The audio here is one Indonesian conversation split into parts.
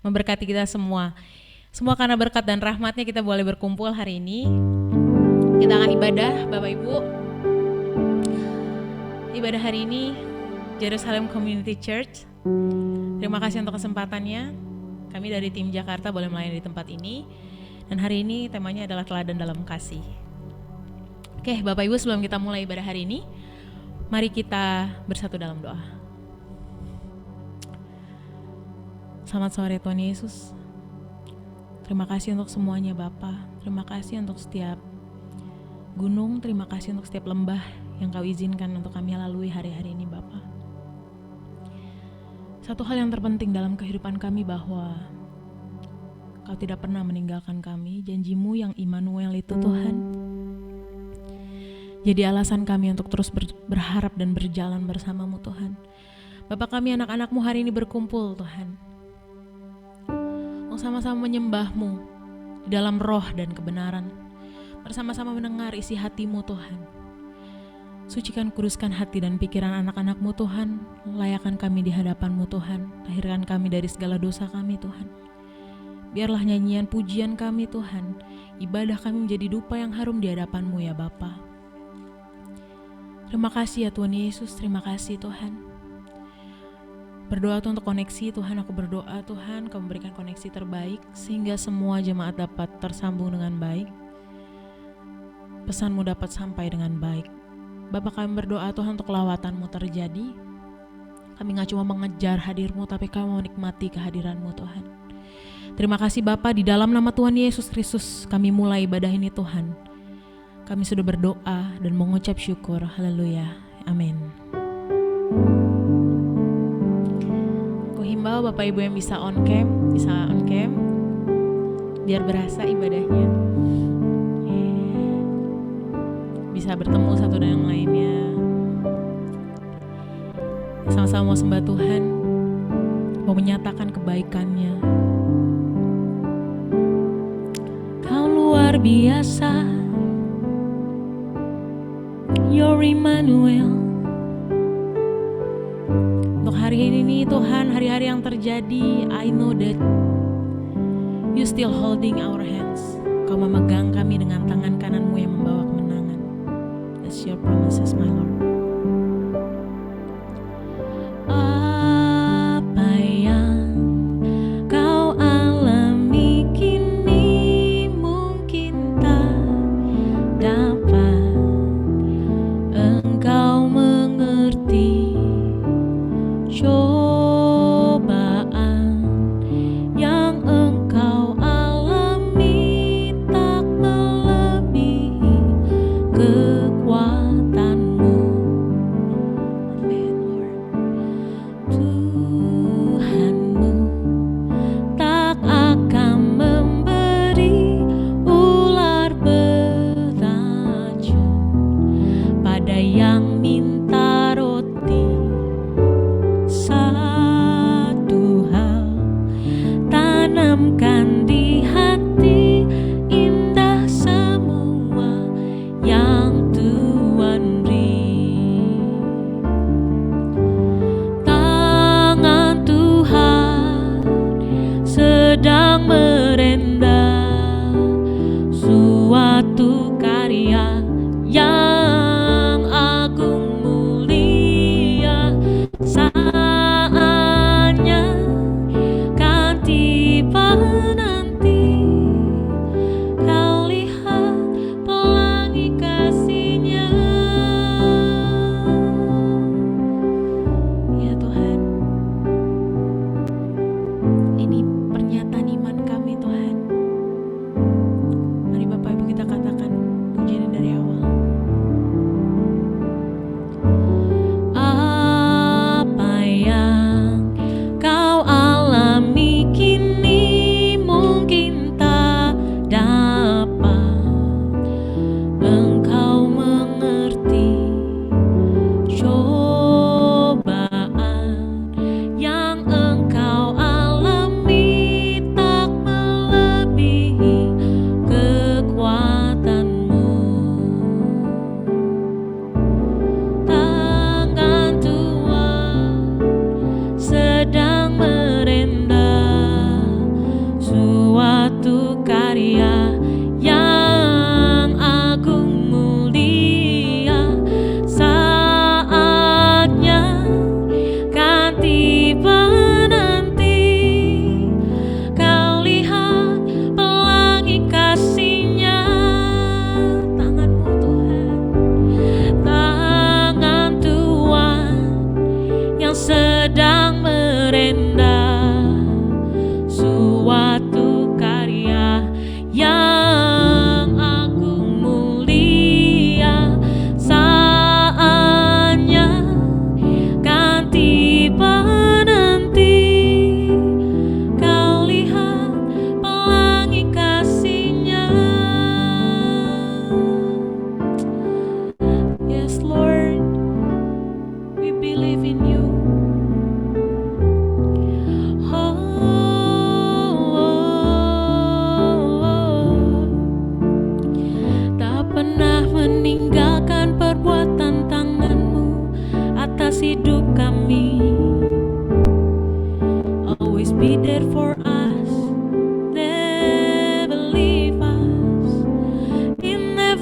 memberkati kita semua. Semua karena berkat dan rahmatnya kita boleh berkumpul hari ini. Kita akan ibadah, Bapak Ibu. Ibadah hari ini Jerusalem Community Church. Terima kasih untuk kesempatannya. Kami dari tim Jakarta boleh melayani di tempat ini. Dan hari ini temanya adalah teladan dalam kasih. Oke, Bapak Ibu, sebelum kita mulai ibadah hari ini, mari kita bersatu dalam doa. Selamat sore Tuhan Yesus. Terima kasih untuk semuanya Bapa. Terima kasih untuk setiap gunung, terima kasih untuk setiap lembah yang Kau izinkan untuk kami lalui hari-hari ini Bapa. Satu hal yang terpenting dalam kehidupan kami bahwa Kau tidak pernah meninggalkan kami. Janji-Mu yang Immanuel itu Tuhan jadi alasan kami untuk terus berharap dan berjalan bersama-Mu Tuhan. Bapa, kami anak-anak-Mu hari ini berkumpul Tuhan, sama-sama menyembah-Mu di dalam roh dan kebenaran, bersama-sama mendengar isi hati-Mu Tuhan. Sucikan, kuduskan hati dan pikiran anak-anak-Mu Tuhan. Layakkan kami di hadapan-Mu Tuhan. Tahirkan kami dari segala dosa kami Tuhan. Biarlah nyanyian pujian kami Tuhan, ibadah kami menjadi dupa yang harum di hadapan-Mu ya Bapa. Terima kasih ya Tuhan Yesus, terima kasih Tuhan. Berdoa untuk koneksi Tuhan, aku berdoa Tuhan Kau memberikan koneksi terbaik sehingga semua jemaat dapat tersambung dengan baik, pesan-Mu dapat sampai dengan baik. Bapa, kami berdoa Tuhan untuk lawatan-Mu terjadi. Kami gak cuma mengejar hadir-Mu, tapi kami mau menikmati kehadiran-Mu Tuhan. Terima kasih Bapa, di dalam nama Tuhan Yesus Kristus kami mulai ibadah ini Tuhan. Kami sudah berdoa dan mengucap syukur. Haleluya, amin. Himbau Bapak Ibu yang bisa on cam biar berasa ibadahnya, bisa bertemu satu dan yang lainnya, sama-sama mau sembah Tuhan, mau menyatakan kebaikannya. Kau luar biasa, You're Immanuel. Untuk hari ini Tuhan, hari-hari yang terjadi, I know that You still holding our hands. Kau memegang kami dengan tangan kanan-Mu yang membawa kemenangan. That's Your promises, my Lord. Apa yang Kau alami kini mungkin tak dapat Engkau mengerti. Cobaan yang Engkau alami tak melebihi kekuatan-Mu.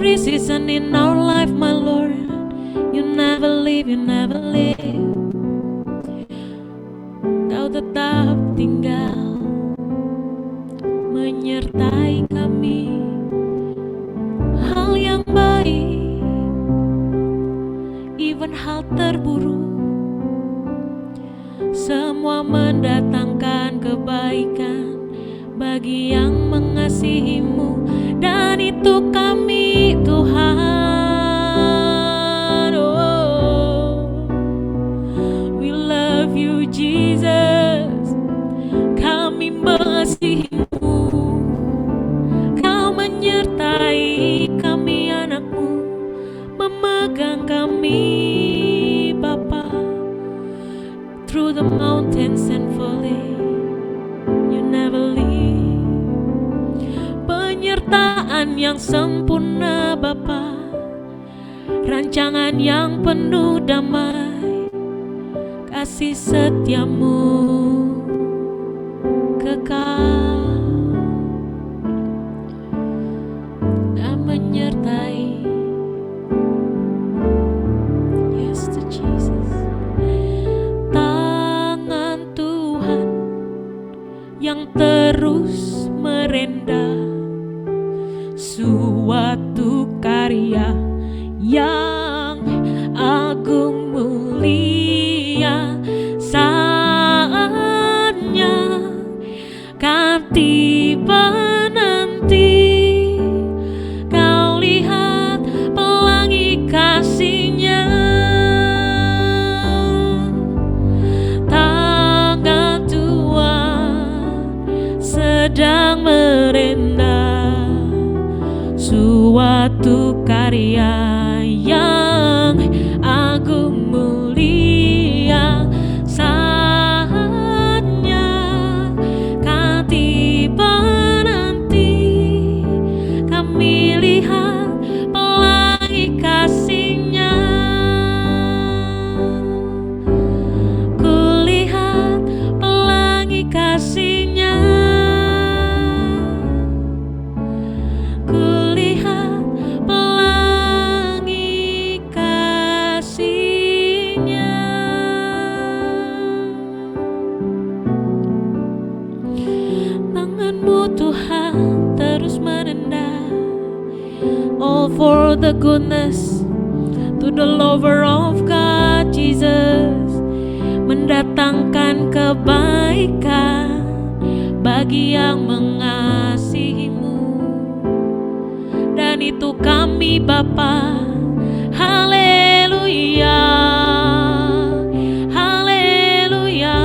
every season in our life, my Lord. You never leave, you never leave. Kau tetap tinggal menyertai kami. Hal yang baik, even hal terburuk, semua mendatangkan kebaikan bagi yang mengasihi-Mu, dan itu kami Tuhan. Oh, we love you Jesus, kami mengasihi-Mu, Kau menyertai kami anak-Mu, memegang kami Bapa, through the mountains and valley. Never leave. Penyertaan yang sempurna Bapa, rancangan yang penuh damai, kasih setia-Mu kekal dan menyertai. Yes to Jesus. Tangan Tuhan yang terus merendah, suatu karya yang agung mulia, saatnya kan tiba nanti, Kau lihat pelangi kasih-Nya. Tangan Tuhan sedang merendah, suatu karya yang agung mulia, saatnya kan tiba nanti, kami lihat pelangi kasih-Nya. Kulihat pelangi kasih-Nya, kulihat pelangi kasih-Nya. Tangan-Mu Tuhan terus merendah, all for the goodness to the lover of God Jesus, mendatangkan kebaikan bagi yang mengasihi-Mu, dan itu kami Bapa. Haleluya, haleluya.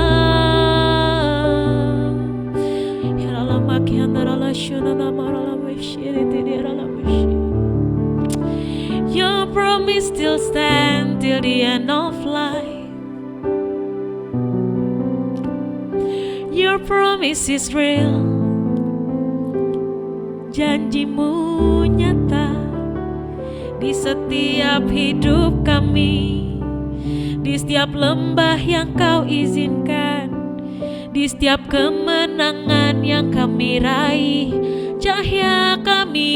Your promise still stand till the end of life. Your promise is real, janji-Mu nyata di setiap hidup kami, di setiap lembah yang Kau izinkan, di setiap kemenangan yang kami raih. Cahaya kami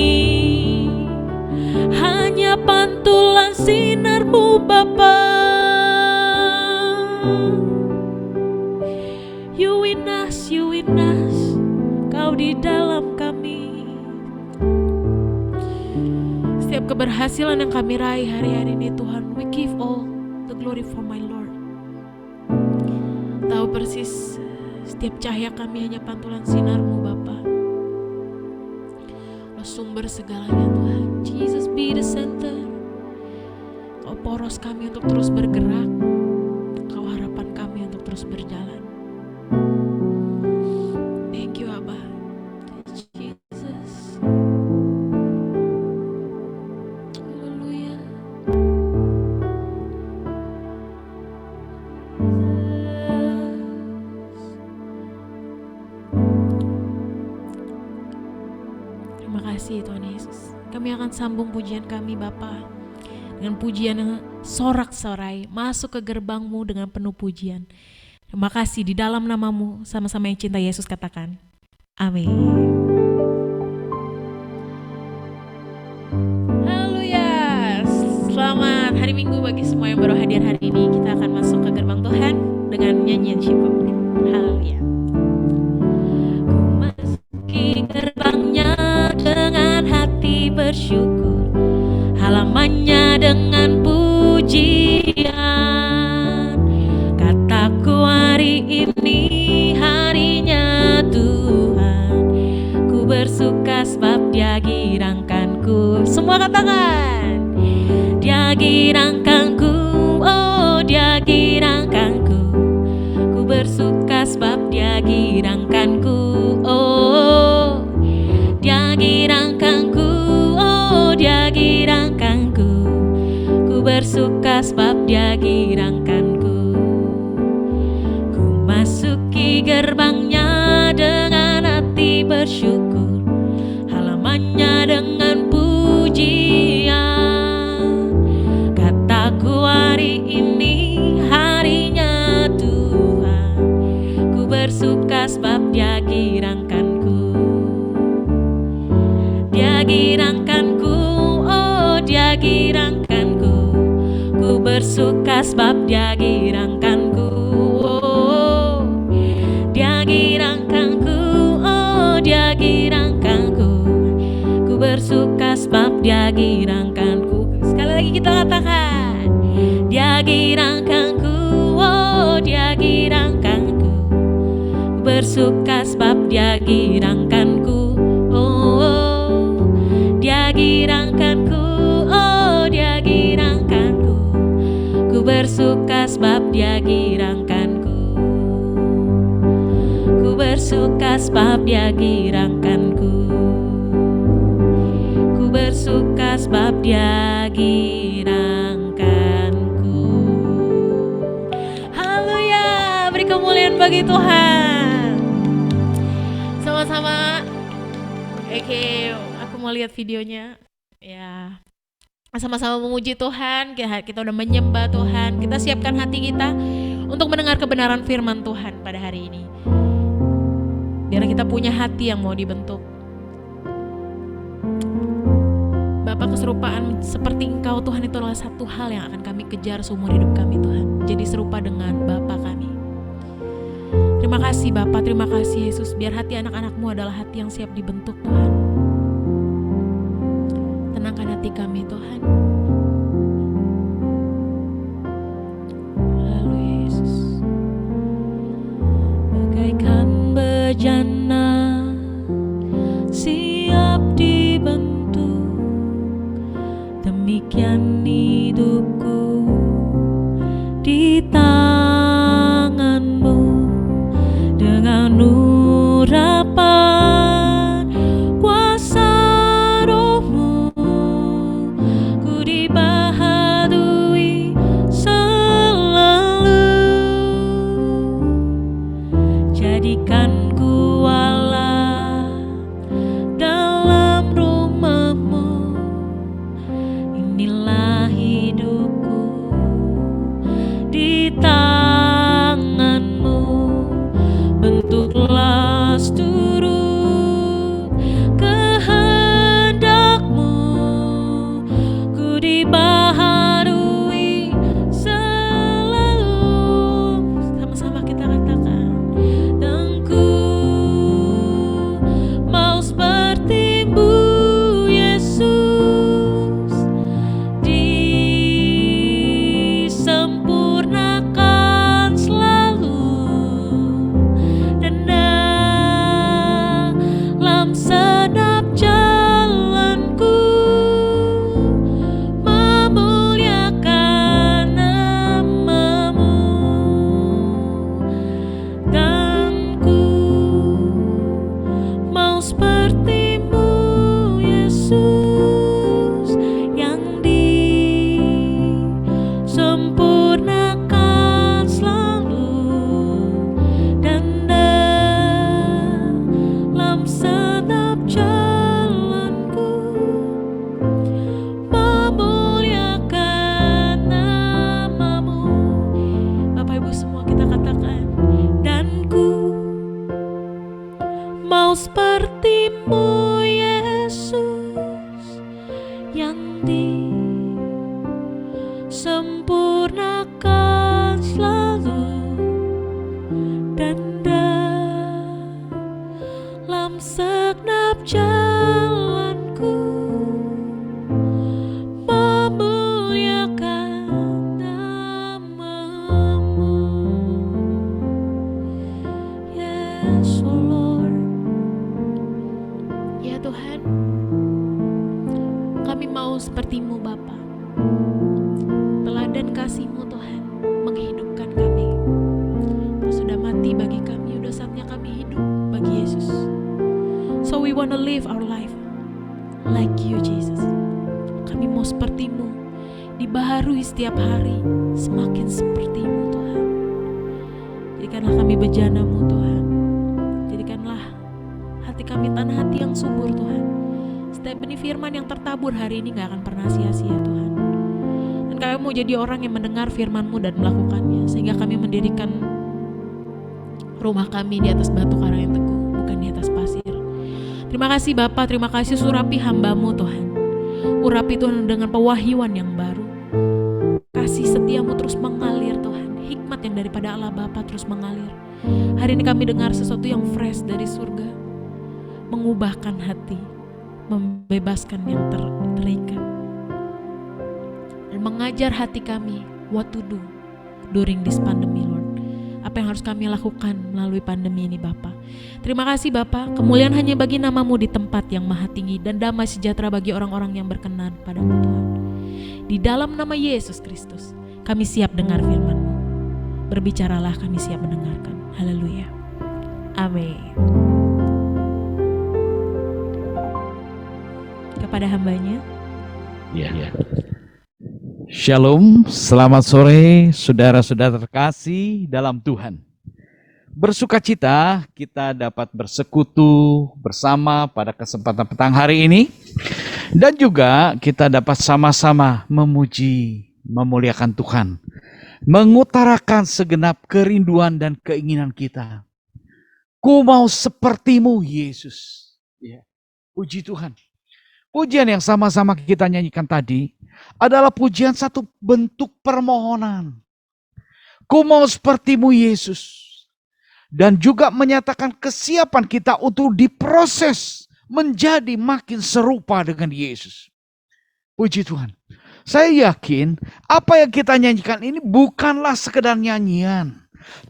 hanya pantulan sinar-Mu Bapa. You in us, Kau di dalam kami. Setiap keberhasilan yang kami raih hari-hari ini Tuhan, we give all the glory for my Lord. Tahu persis setiap cahaya kami hanya pantulan sinar-Mu Bapa. Lo sumber segalanya Tuhan. Jesus be the center. Kau poros kami untuk terus bergerak, Kau harapan kami untuk terus berjalan. Thank you Abba, Jesus. Haleluya. Terima kasih Tuhan Yesus. Kami akan sambung pujian kami Bapa dengan pujian yang sorak-sorai, masuk ke gerbang-Mu dengan penuh pujian. Terima kasih, di dalam nama-Mu sama-sama yang cinta Yesus katakan amin. hari Minggu bagi semua yang baru hadir hari ini. Kita akan masuk ke gerbang Tuhan dengan nyanyian syukur. Haleluya. Ku masuki gerbangnya dengan hati bersyukur, halamannya dengan pujian. Kataku hari ini harinya Tuhan, ku bersuka sebab Dia girangkanku. Semua katakan, Dia girangkanku, oh Dia girangkanku. Ku bersuka sebab Dia girangkanku, oh Dia girangkanku, oh Dia girangkanku. Ku bersuka sebab Dia girangkanku. Ku masuki gerbangnya dengan hati bersyukur, halamannya dengan pujian. Kataku hari ini harinya Tuhan, ku bersuka sebab Dia girangkanku. Dia girangkanku, oh Dia girangkanku. Ku bersuka sebab Dia girangkanku, oh Dia girangkanku, oh Dia girangkanku. Ku bersuka sebab Dia girangkanku. Sekali lagi kita katakan, Dia girangkanku, oh Dia girangkanku. Ku bersuka sebab Dia girangkanku, oh Dia girangkanku, oh Dia girangkanku. Ku bersuka sebab Dia girangkanku. Ku bersuka sebab Dia girangkanku. Ku bersuka sebab Dia girangkanku. Haleluya, beri kemuliaan bagi Tuhan. Sama-sama. Oke, aku mau lihat videonya. Ya, sama-sama memuji Tuhan. Kita udah menyembah Tuhan. Kita siapkan hati kita untuk mendengar kebenaran firman Tuhan pada hari ini. Biar kita punya hati yang mau dibentuk. Bapak, keserupaan seperti Engkau Tuhan itu adalah satu hal yang akan kami kejar seumur hidup kami Tuhan. Jadi serupa dengan Bapa kami. Terima kasih Bapak, terima kasih Yesus. Biar hati anak-anak-Mu adalah hati yang siap dibentuk Tuhan. Tenangkan hati kami Tuhan. Haleluya Yesus. Bagaikan bejana siap dibentuk, demikian hidupku di tangan-Mu. Dengan urapan kuasa Roh-Mu, ku dibaharui selalu. Jadikan ku Allah dalam rumah-Mu. Inilah hidupku di tangan-Mu. Bentuklah seturut kehendak-Mu. Ku dibaharui selalu. Sama-sama kita katakan, dan ku mau seperti-Mu Yesus, disempurnakan selalu. Dan dalam segenap jalanku memuliakan nama-Mu. Dan ku mau seperti-Mu Yesus, yang disempurnakan selalu. Dan dalam segenap jalanku memuliakan nama-Mu. Bapak Ibu semua kita katakan, dan ku mau seperti-Mu Yesus, yang disempurnakan dan dalam segenap jalanku memuliakan nama-Mu. Yes, oh Lord. Ya Tuhan, kami mau seperti-Mu Bapa. Teladan kasih-Mu Tuhan menghidupkan kami. Kau sudah mati bagi kami, udah saatnya kami hidup bagi Yesus. So we want to live our life like You Jesus. Kami mau seperti-Mu, dibaharui setiap hari, semakin seperti-Mu Tuhan. Jadikanlah kami bejana-Mu Tuhan. Jadikanlah hati kami tanah hati yang subur Tuhan. Setiap benih firman yang tertabur hari ini gak akan pernah sia-sia Tuhan. Dan kami mau jadi orang yang mendengar firman-Mu dan melakukannya, sehingga kami mendirikan rumah kami di atas batu karang yang teguh, bukan di atas pasir. Terima kasih Bapa, terima kasih surapi hamba-Mu Tuhan. Urapi Tuhan dengan pewahyuan yang baru. Kasih setia-Mu terus mengalir Tuhan. Hikmat yang daripada Allah Bapa terus mengalir. Hari ini kami dengar sesuatu yang fresh dari surga. Mengubahkan hati, membebaskan yang terikat. Dan mengajar hati kami what to do during this pandemic, Lord. Apa yang harus kami lakukan melalui pandemi ini Bapa. Terima kasih Bapa, kemuliaan hanya bagi nama-Mu di tempat yang maha tinggi, dan damai sejahtera bagi orang-orang yang berkenan pada-Mu Tuhan. Di dalam nama Yesus Kristus, kami siap dengar firman-Mu. Berbicaralah, kami siap mendengarkan. Haleluya. Amin. Kepada hambanya. Ya. Shalom, selamat sore saudara-saudara terkasih dalam Tuhan. Bersukacita kita dapat bersekutu bersama pada kesempatan petang hari ini. Dan juga kita dapat sama-sama memuji, memuliakan Tuhan. Mengutarakan segenap kerinduan dan keinginan kita. Ku mau seperti-Mu Yesus. Ya. Puji Tuhan. Pujian yang sama-sama kita nyanyikan tadi adalah pujian satu bentuk permohonan. Ku mau seperti-Mu Yesus. Dan juga menyatakan kesiapan kita untuk diproses menjadi makin serupa dengan Yesus. Puji Tuhan. Saya yakin apa yang kita nyanyikan ini bukanlah sekedar nyanyian.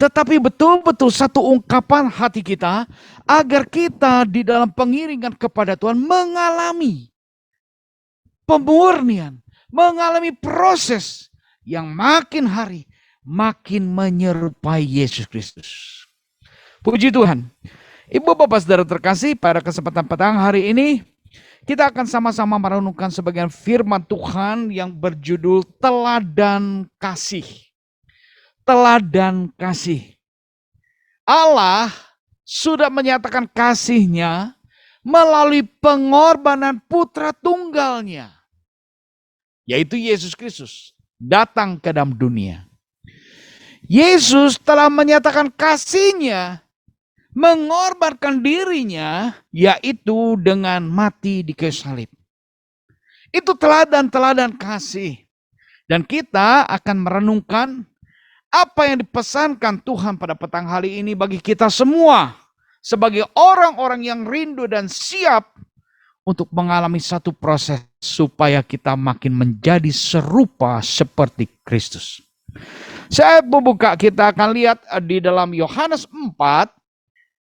Tetapi betul-betul satu ungkapan hati kita agar kita di dalam pengiringan kepada Tuhan mengalami pemurnian, mengalami proses yang makin hari makin menyerupai Yesus Kristus. Puji Tuhan. Ibu bapak saudara terkasih, pada kesempatan petang hari ini kita akan sama-sama merenungkan sebagian firman Tuhan yang berjudul Teladan Kasih. Teladan Kasih. Allah sudah menyatakan kasih-Nya melalui pengorbanan putra tunggalnya, yaitu Yesus Kristus, datang ke dalam dunia. Yesus telah menyatakan kasih-Nya, mengorbankan dirinya, yaitu dengan mati di kayu salib. Itu teladan-teladan kasih. Dan kita akan merenungkan apa yang dipesankan Tuhan pada petang hari ini bagi kita semua, sebagai orang-orang yang rindu dan siap untuk mengalami satu proses supaya kita makin menjadi serupa seperti Kristus. Saya membuka, kita akan lihat di dalam Yohanes 4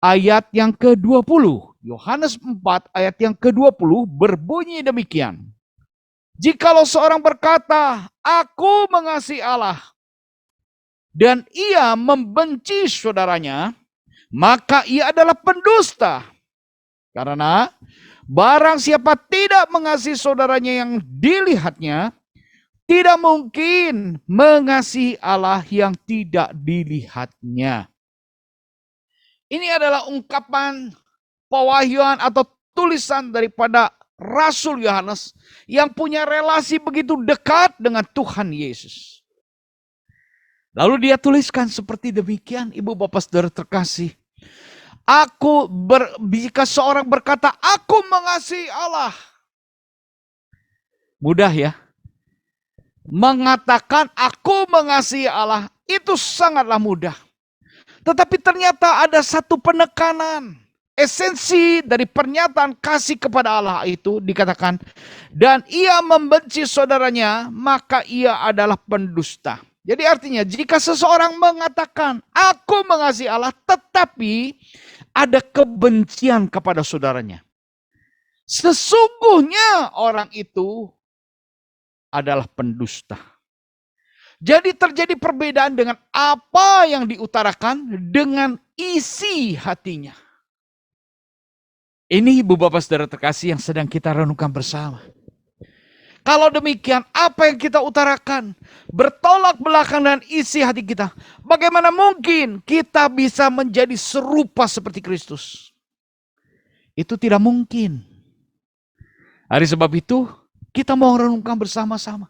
ayat yang ke-20. Yohanes 4 ayat yang ke-20 berbunyi demikian. Jikalau seorang berkata, aku mengasihi Allah, dan ia membenci saudaranya, maka ia adalah pendusta. Karena barang siapa tidak mengasihi saudaranya yang dilihatnya, tidak mungkin mengasihi Allah yang tidak dilihatnya. Ini adalah ungkapan pewahyuan atau tulisan daripada Rasul Yohanes yang punya relasi begitu dekat dengan Tuhan Yesus. Lalu dia tuliskan seperti demikian, ibu bapak saudara terkasih. Jika seorang berkata, aku mengasihi Allah. Mudah ya. Mengatakan aku mengasihi Allah itu sangatlah mudah. Tetapi ternyata ada satu penekanan. Esensi dari pernyataan kasih kepada Allah itu dikatakan, dan ia membenci saudaranya, maka ia adalah pendusta. Jadi artinya jika seseorang mengatakan, aku mengasihi Allah, tetapi ada kebencian kepada saudaranya, sesungguhnya orang itu adalah pendusta. Jadi terjadi perbedaan dengan apa yang diutarakan dengan isi hatinya. Ini ibu bapak saudara terkasih yang sedang kita renungkan bersama. Kalau demikian, apa yang kita utarakan bertolak belakang dengan isi hati kita. Bagaimana mungkin kita bisa menjadi serupa seperti Kristus? Itu tidak mungkin. Hari sebab itu, kita mau renungkan bersama-sama.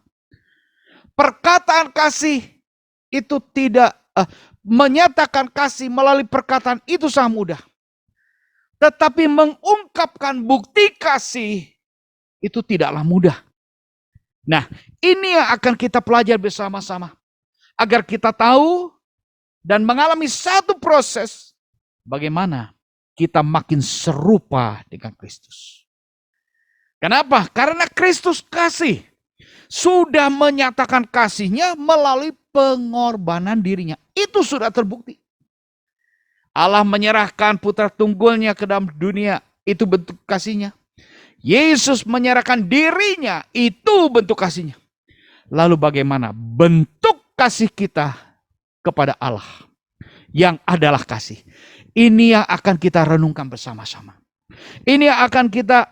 Perkataan kasih itu tidak, menyatakan kasih melalui perkataan itu sangat mudah. Tetapi mengungkapkan bukti kasih itu tidaklah mudah. Nah, ini yang akan kita pelajari bersama-sama. Agar kita tahu dan mengalami satu proses bagaimana kita makin serupa dengan Kristus. Kenapa? Karena Kristus kasih. Sudah menyatakan kasihnya melalui pengorbanan dirinya. Itu sudah terbukti. Allah menyerahkan putra tunggalnya ke dalam dunia. Itu bentuk kasihnya. Yesus menyerahkan dirinya. Itu bentuk kasihnya. Lalu bagaimana bentuk kasih kita kepada Allah? Yang adalah kasih. Ini yang akan kita renungkan bersama-sama. Ini yang akan kita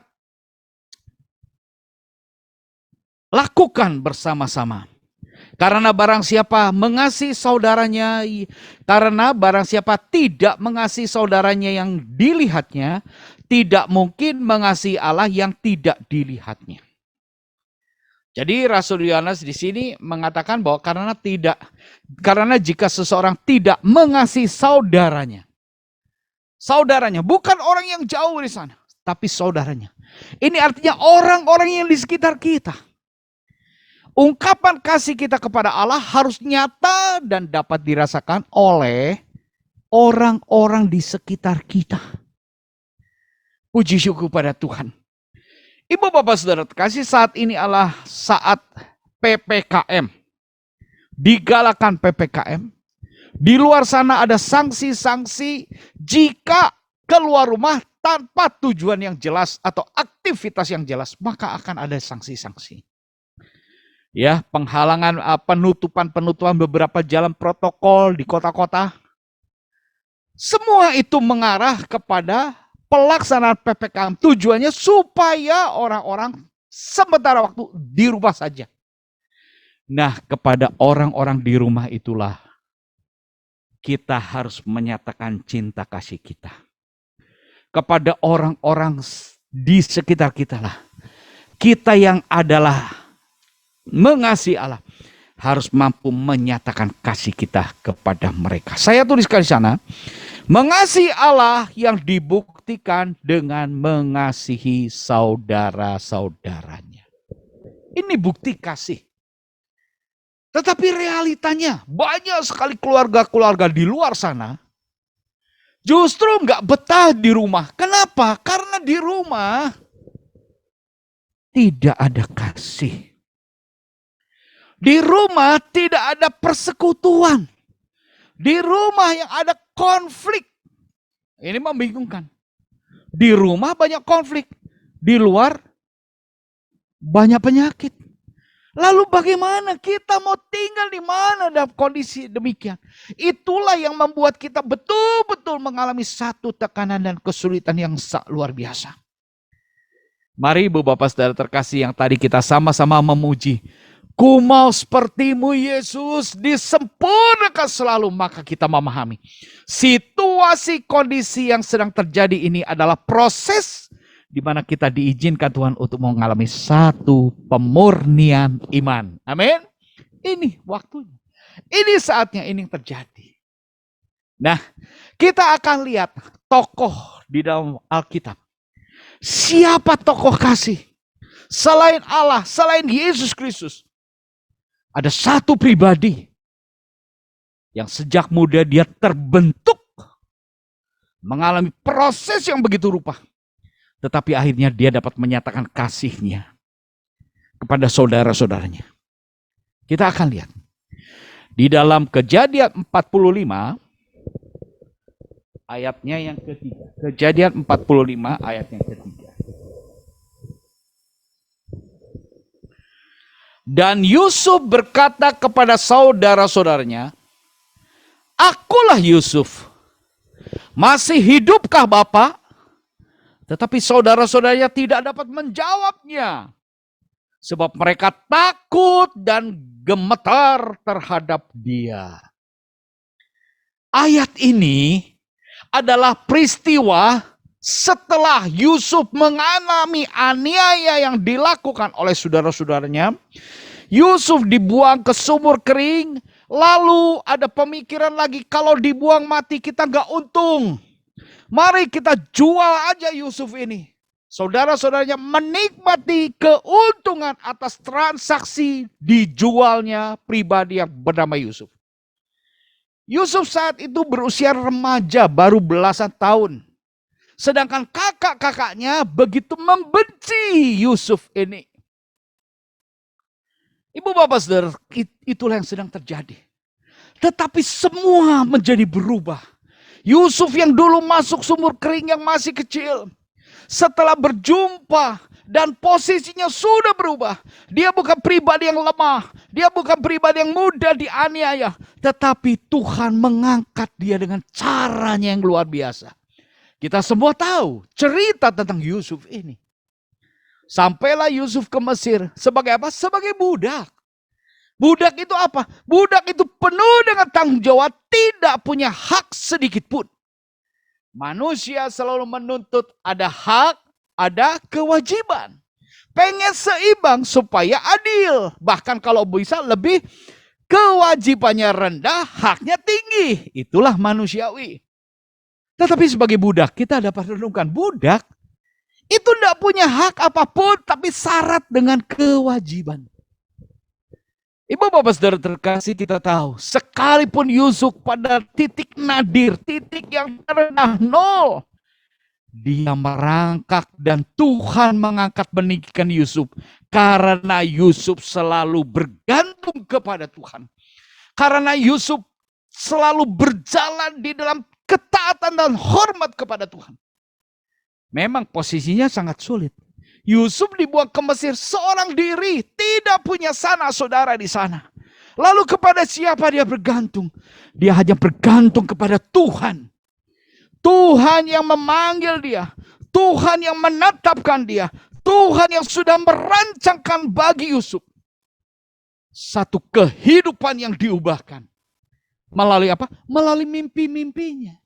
lakukan bersama-sama. Karena barang siapa mengasihi saudaranya, karena barang siapa tidak mengasihi saudaranya yang dilihatnya, tidak mungkin mengasihi Allah yang tidak dilihatnya. Jadi Rasul Yohanes di sini mengatakan bahwa karena jika seseorang tidak mengasihi saudaranya bukan orang yang jauh di sana, tapi saudaranya. Ini artinya orang-orang yang di sekitar kita. Ungkapan kasih kita kepada Allah harus nyata dan dapat dirasakan oleh orang-orang di sekitar kita. Puji syukur pada Tuhan. Ibu bapak saudara terkasih, saat ini adalah saat PPKM. Digalakan PPKM. Di luar sana ada sanksi-sanksi jika keluar rumah tanpa tujuan yang jelas atau aktivitas yang jelas, maka akan ada sanksi-sanksi. Ya, penghalangan, penutupan beberapa jalan protokol di kota-kota. Semua itu mengarah kepada pelaksanaan PPKM. Tujuannya supaya orang-orang sementara waktu di rumah saja. Nah, kepada orang-orang di rumah itulah kita harus menyatakan cinta kasih kita. Kepada orang-orang di sekitar kita lah. Kita yang adalah mengasihi Allah harus mampu menyatakan kasih kita kepada mereka. Saya tuliskan di sana, mengasihi Allah yang dibuktikan dengan mengasihi saudara-saudaranya. Ini bukti kasih. Tetapi realitanya banyak sekali keluarga-keluarga di luar sana justru nggak betah di rumah. Kenapa? Karena di rumah tidak ada kasih. Di rumah tidak ada persekutuan. Di rumah yang ada konflik. Ini membingungkan. Di rumah banyak konflik. Di luar banyak penyakit. Lalu bagaimana kita mau tinggal di mana dalam kondisi demikian? Itulah yang membuat kita betul-betul mengalami satu tekanan dan kesulitan yang luar biasa. Mari ibu bapak saudara terkasih yang tadi kita sama-sama memuji. Ku mau sepertimu Yesus, disempurnakan selalu, maka kita memahami. Situasi kondisi yang sedang terjadi ini adalah proses di mana kita diizinkan Tuhan untuk mengalami satu pemurnian iman. Amin. Ini waktunya. Ini saatnya ini terjadi. Nah, kita akan lihat tokoh di dalam Alkitab. Siapa tokoh kasih? Selain Allah, selain Yesus Kristus. Ada satu pribadi Yang sejak muda dia terbentuk, mengalami proses yang begitu rupa. Tetapi akhirnya dia dapat menyatakan kasihnya kepada saudara-saudaranya. Kita akan lihat. Di dalam Kejadian 45, ayatnya yang ketiga. Kejadian 45, ayat yang ketiga. Dan Yusuf berkata kepada saudara-saudaranya, "Akulah Yusuf. Masih hidupkah Bapak?" Tetapi saudara-saudaranya tidak dapat menjawabnya, sebab mereka takut dan gemetar terhadap dia. Ayat ini adalah peristiwa setelah Yusuf mengalami aniaya yang dilakukan oleh saudara-saudaranya. Yusuf dibuang ke sumur kering. Lalu ada pemikiran lagi, kalau dibuang mati kita nggak untung. Mari kita jual aja Yusuf ini. Saudara-saudaranya menikmati keuntungan atas transaksi dijualnya pribadi yang bernama Yusuf. Yusuf saat itu berusia remaja, baru belasan tahun. Sedangkan kakak-kakaknya begitu membenci Yusuf ini. Ibu bapak saudara, itulah yang sedang terjadi. Tetapi semua menjadi berubah. Yusuf yang dulu masuk sumur kering yang masih kecil, setelah berjumpa dan posisinya sudah berubah. Dia bukan pribadi yang lemah, dia bukan pribadi yang mudah dianiaya, tetapi Tuhan mengangkat dia dengan caranya yang luar biasa. Kita semua tahu cerita tentang Yusuf ini. Sampailah Yusuf ke Mesir sebagai apa? Sebagai budak. Budak itu apa? Budak itu penuh dengan tanggung jawab, tidak punya hak sedikit pun. Manusia selalu menuntut ada hak, ada kewajiban. Pengen seimbang supaya adil. Bahkan kalau bisa lebih, kewajibannya rendah, haknya tinggi. Itulah manusiawi. Tetapi sebagai budak, kita dapat renungkan, budak itu tidak punya hak apapun, tapi syarat dengan kewajiban. Ibu bapak saudara terkasih, kita tahu, sekalipun Yusuf pada titik nadir, titik yang terendah nol, dia merangkak dan Tuhan mengangkat meninggikan Yusuf. Karena Yusuf selalu bergantung kepada Tuhan. Karena Yusuf selalu berjalan di dalam ketaatan dan hormat kepada Tuhan. Memang posisinya sangat sulit. Yusuf dibuang ke Mesir seorang diri, tidak punya sanak saudara di sana. Lalu kepada siapa dia bergantung? Dia hanya bergantung kepada Tuhan. Tuhan yang memanggil dia, Tuhan yang menetapkan dia, Tuhan yang sudah merancangkan bagi Yusuf satu kehidupan yang diubahkan. Melalui apa? Melalui mimpi-mimpinya.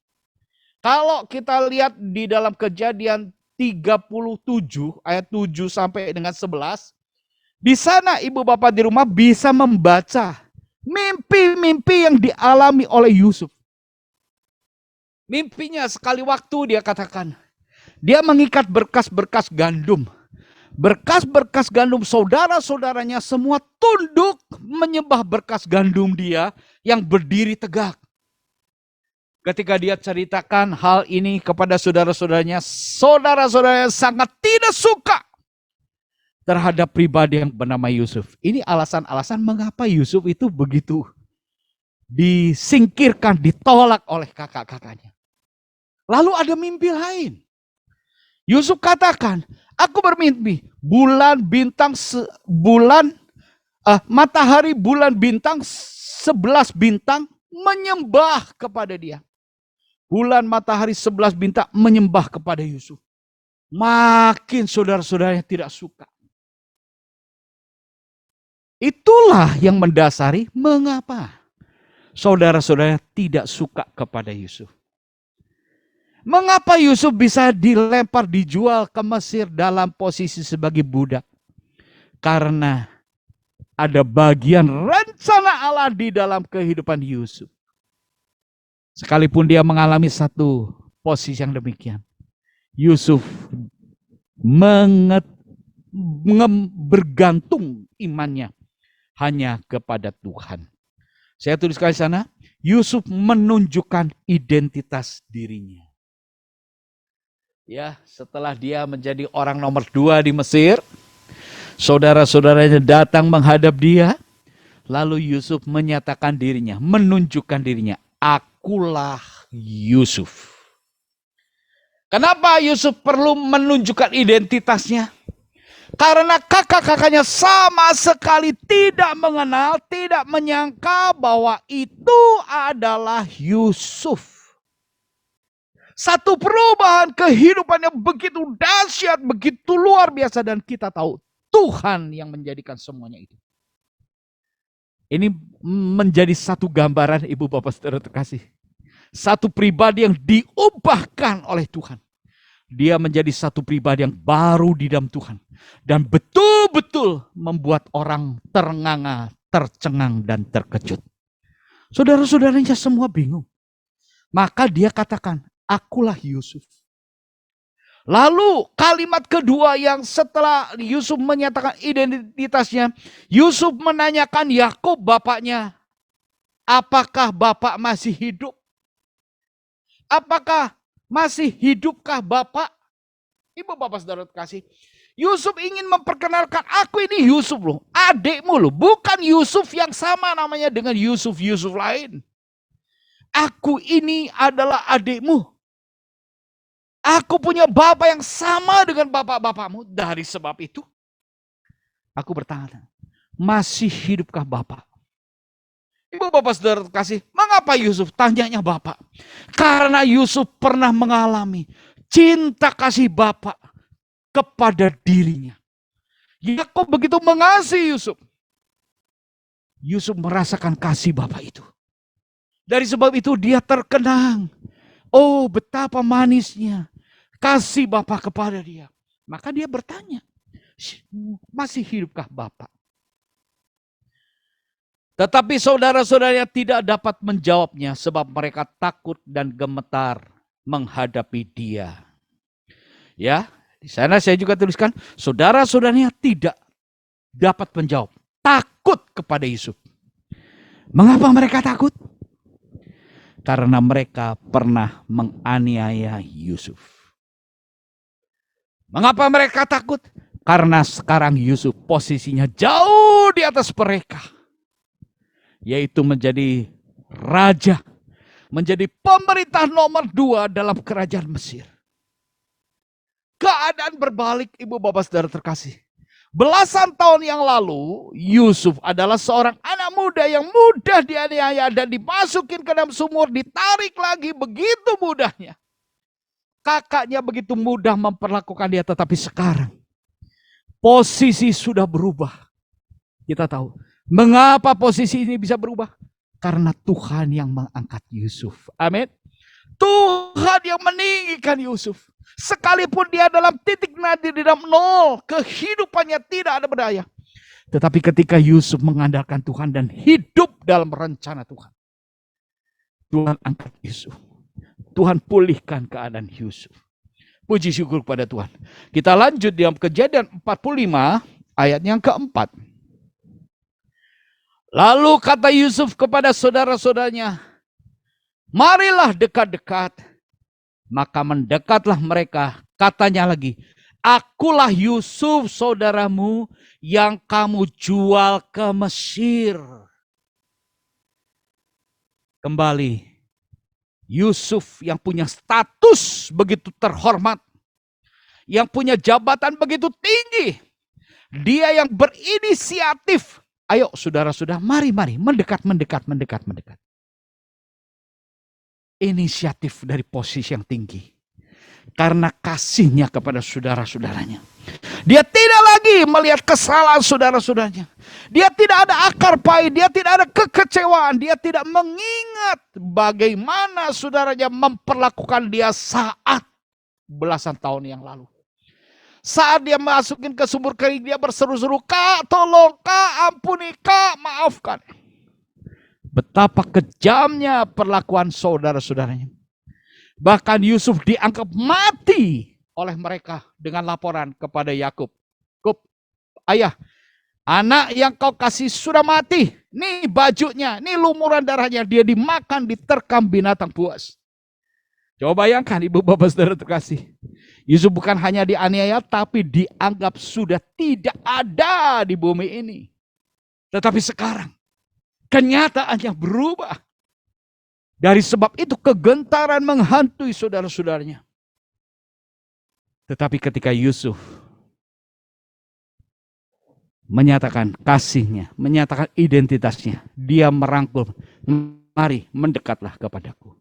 Kalau kita lihat di dalam Kejadian 37 ayat 7 sampai dengan 11, di sana ibu bapak di rumah bisa membaca mimpi-mimpi yang dialami oleh Yusuf. Mimpinya sekali waktu dia katakan, dia mengikat berkas-berkas gandum. Berkas-berkas gandum saudara-saudaranya semua tunduk menyembah berkas gandum dia yang berdiri tegak. Ketika dia ceritakan hal ini kepada saudara-saudaranya, saudara-saudaranya sangat tidak suka terhadap pribadi yang bernama Yusuf. Ini alasan-alasan mengapa Yusuf itu begitu disingkirkan, ditolak oleh kakak-kakaknya. Lalu ada mimpi lain. Yusuf katakan, aku bermimpi matahari, bulan, bintang, 11 bintang menyembah kepada dia. Bulan, matahari, 11 bintang menyembah kepada Yusuf. Makin saudara-saudaranya tidak suka. Itulah yang mendasari mengapa saudara-saudaranya tidak suka kepada Yusuf. Mengapa Yusuf bisa dilempar, dijual ke Mesir dalam posisi sebagai budak? Karena ada bagian rencana Allah di dalam kehidupan Yusuf. Sekalipun dia mengalami satu posisi yang demikian, Yusuf bergantung imannya hanya kepada Tuhan. Saya tuliskan di sana, Yusuf menunjukkan identitas dirinya. Ya, setelah dia menjadi orang nomor 2 di Mesir, saudara-saudaranya datang menghadap dia, lalu Yusuf menyatakan dirinya, menunjukkan dirinya, akulah Yusuf. Kenapa Yusuf perlu menunjukkan identitasnya? Karena kakak-kakaknya sama sekali tidak mengenal, tidak menyangka bahwa itu adalah Yusuf. Satu perubahan kehidupan yang begitu dahsyat, begitu luar biasa, dan kita tahu Tuhan yang menjadikan semuanya itu. Ini menjadi satu gambaran, Ibu Bapak Saudara terkasih. Satu pribadi yang diubahkan oleh Tuhan. Dia menjadi satu pribadi yang baru di dalam Tuhan. Dan betul-betul membuat orang ternganga, tercengang, dan terkejut. Saudara-saudaranya semua bingung. Maka dia katakan, akulah Yusuf. Lalu kalimat kedua yang setelah Yusuf menyatakan identitasnya, Yusuf menanyakan Yakub bapaknya, apakah bapak masih hidup? Apakah masih hidupkah bapak? Ibu bapak saudara terkasih, Yusuf ingin memperkenalkan, aku ini Yusuf loh, adikmu loh, bukan Yusuf yang sama namanya dengan Yusuf lain. Aku ini adalah adikmu. Aku punya bapak yang sama dengan bapak-bapakmu. Dari sebab itu, aku bertanya, masih hidupkah bapak? Ibu bapak saudara terkasih, mengapa Yusuf tanyanya bapak? Karena Yusuf pernah mengalami cinta kasih bapak kepada dirinya. Yakub begitu mengasihi Yusuf. Yusuf merasakan kasih bapak itu. Dari sebab itu dia terkenang. Oh, betapa manisnya kasih bapak kepada dia. Maka dia bertanya, masih hidupkah bapak? Tetapi saudara-saudaranya tidak dapat menjawabnya sebab mereka takut dan gemetar menghadapi dia. Ya, di sana saya juga tuliskan, saudara-saudaranya tidak dapat menjawab, takut kepada Yusuf. Mengapa mereka takut? Karena mereka pernah menganiaya Yusuf. Mengapa mereka takut? Karena sekarang Yusuf posisinya jauh di atas mereka. Yaitu menjadi raja, menjadi pemerintah nomor 2 dalam kerajaan Mesir. Keadaan berbalik, ibu bapak saudara terkasih. Belasan tahun yang lalu, Yusuf adalah seorang anak muda yang mudah dianiaya dan dimasukin ke dalam sumur, ditarik lagi begitu mudahnya. Kakaknya begitu mudah memperlakukan dia, tetapi sekarang posisi sudah berubah. Kita tahu. Mengapa posisi ini bisa berubah? Karena Tuhan yang mengangkat Yusuf. Amin. Tuhan yang meninggikan Yusuf. Sekalipun dia dalam titik nadir, di dalam nol, kehidupannya tidak ada berdaya. Tetapi ketika Yusuf mengandalkan Tuhan dan hidup dalam rencana Tuhan, Tuhan angkat Yusuf. Tuhan pulihkan keadaan Yusuf. Puji syukur kepada Tuhan. Kita lanjut dalam Kejadian 45 ayat yang keempat. Lalu kata Yusuf kepada saudara-saudaranya, marilah dekat-dekat. Maka mendekatlah mereka. Katanya lagi, akulah Yusuf saudaramu yang kamu jual ke Mesir. Kembali, Yusuf yang punya status begitu terhormat, yang punya jabatan begitu tinggi, dia yang berinisiatif. Ayo saudara-saudara, mari mendekat. Inisiatif dari posisi yang tinggi. Karena kasihnya kepada saudara-saudaranya. Dia tidak lagi melihat kesalahan saudara-saudaranya. Dia tidak ada akar pahit, dia tidak ada kekecewaan, dia tidak mengingat bagaimana saudaranya memperlakukan dia saat belasan tahun yang lalu. Saat dia masukin ke sumur kering, dia berseru-seru, Kak, tolong, Kak, ampuni, Kak, maafkan. Betapa kejamnya perlakuan saudara-saudaranya. Bahkan Yusuf dianggap mati oleh mereka dengan laporan kepada Yakub. Ayah, anak yang kau kasih sudah mati. nih bajunya, nih lumuran darahnya, dia dimakan, diterkam binatang buas. Coba bayangkan ibu bapak saudara terkasih. Yusuf bukan hanya dianiaya, tapi dianggap sudah tidak ada di bumi ini. Tetapi sekarang, kenyataannya berubah. Dari sebab itu kegentaran menghantui saudara-saudaranya. Tetapi ketika Yusuf menyatakan kasihnya, menyatakan identitasnya, dia merangkul, mari mendekatlah kepadaku.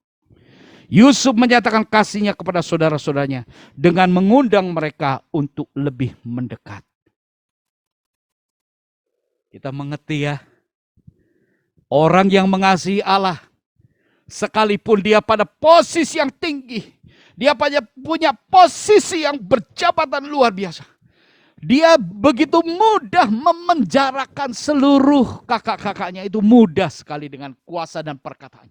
Yusuf menyatakan kasihnya kepada saudara-saudaranya dengan mengundang mereka untuk lebih mendekat. Kita mengerti ya, orang yang mengasihi Allah, sekalipun dia pada posisi yang tinggi, dia punya posisi yang berjabatan luar biasa, dia begitu mudah memenjarakan seluruh kakak-kakaknya, itu mudah sekali dengan kuasa dan perkataan.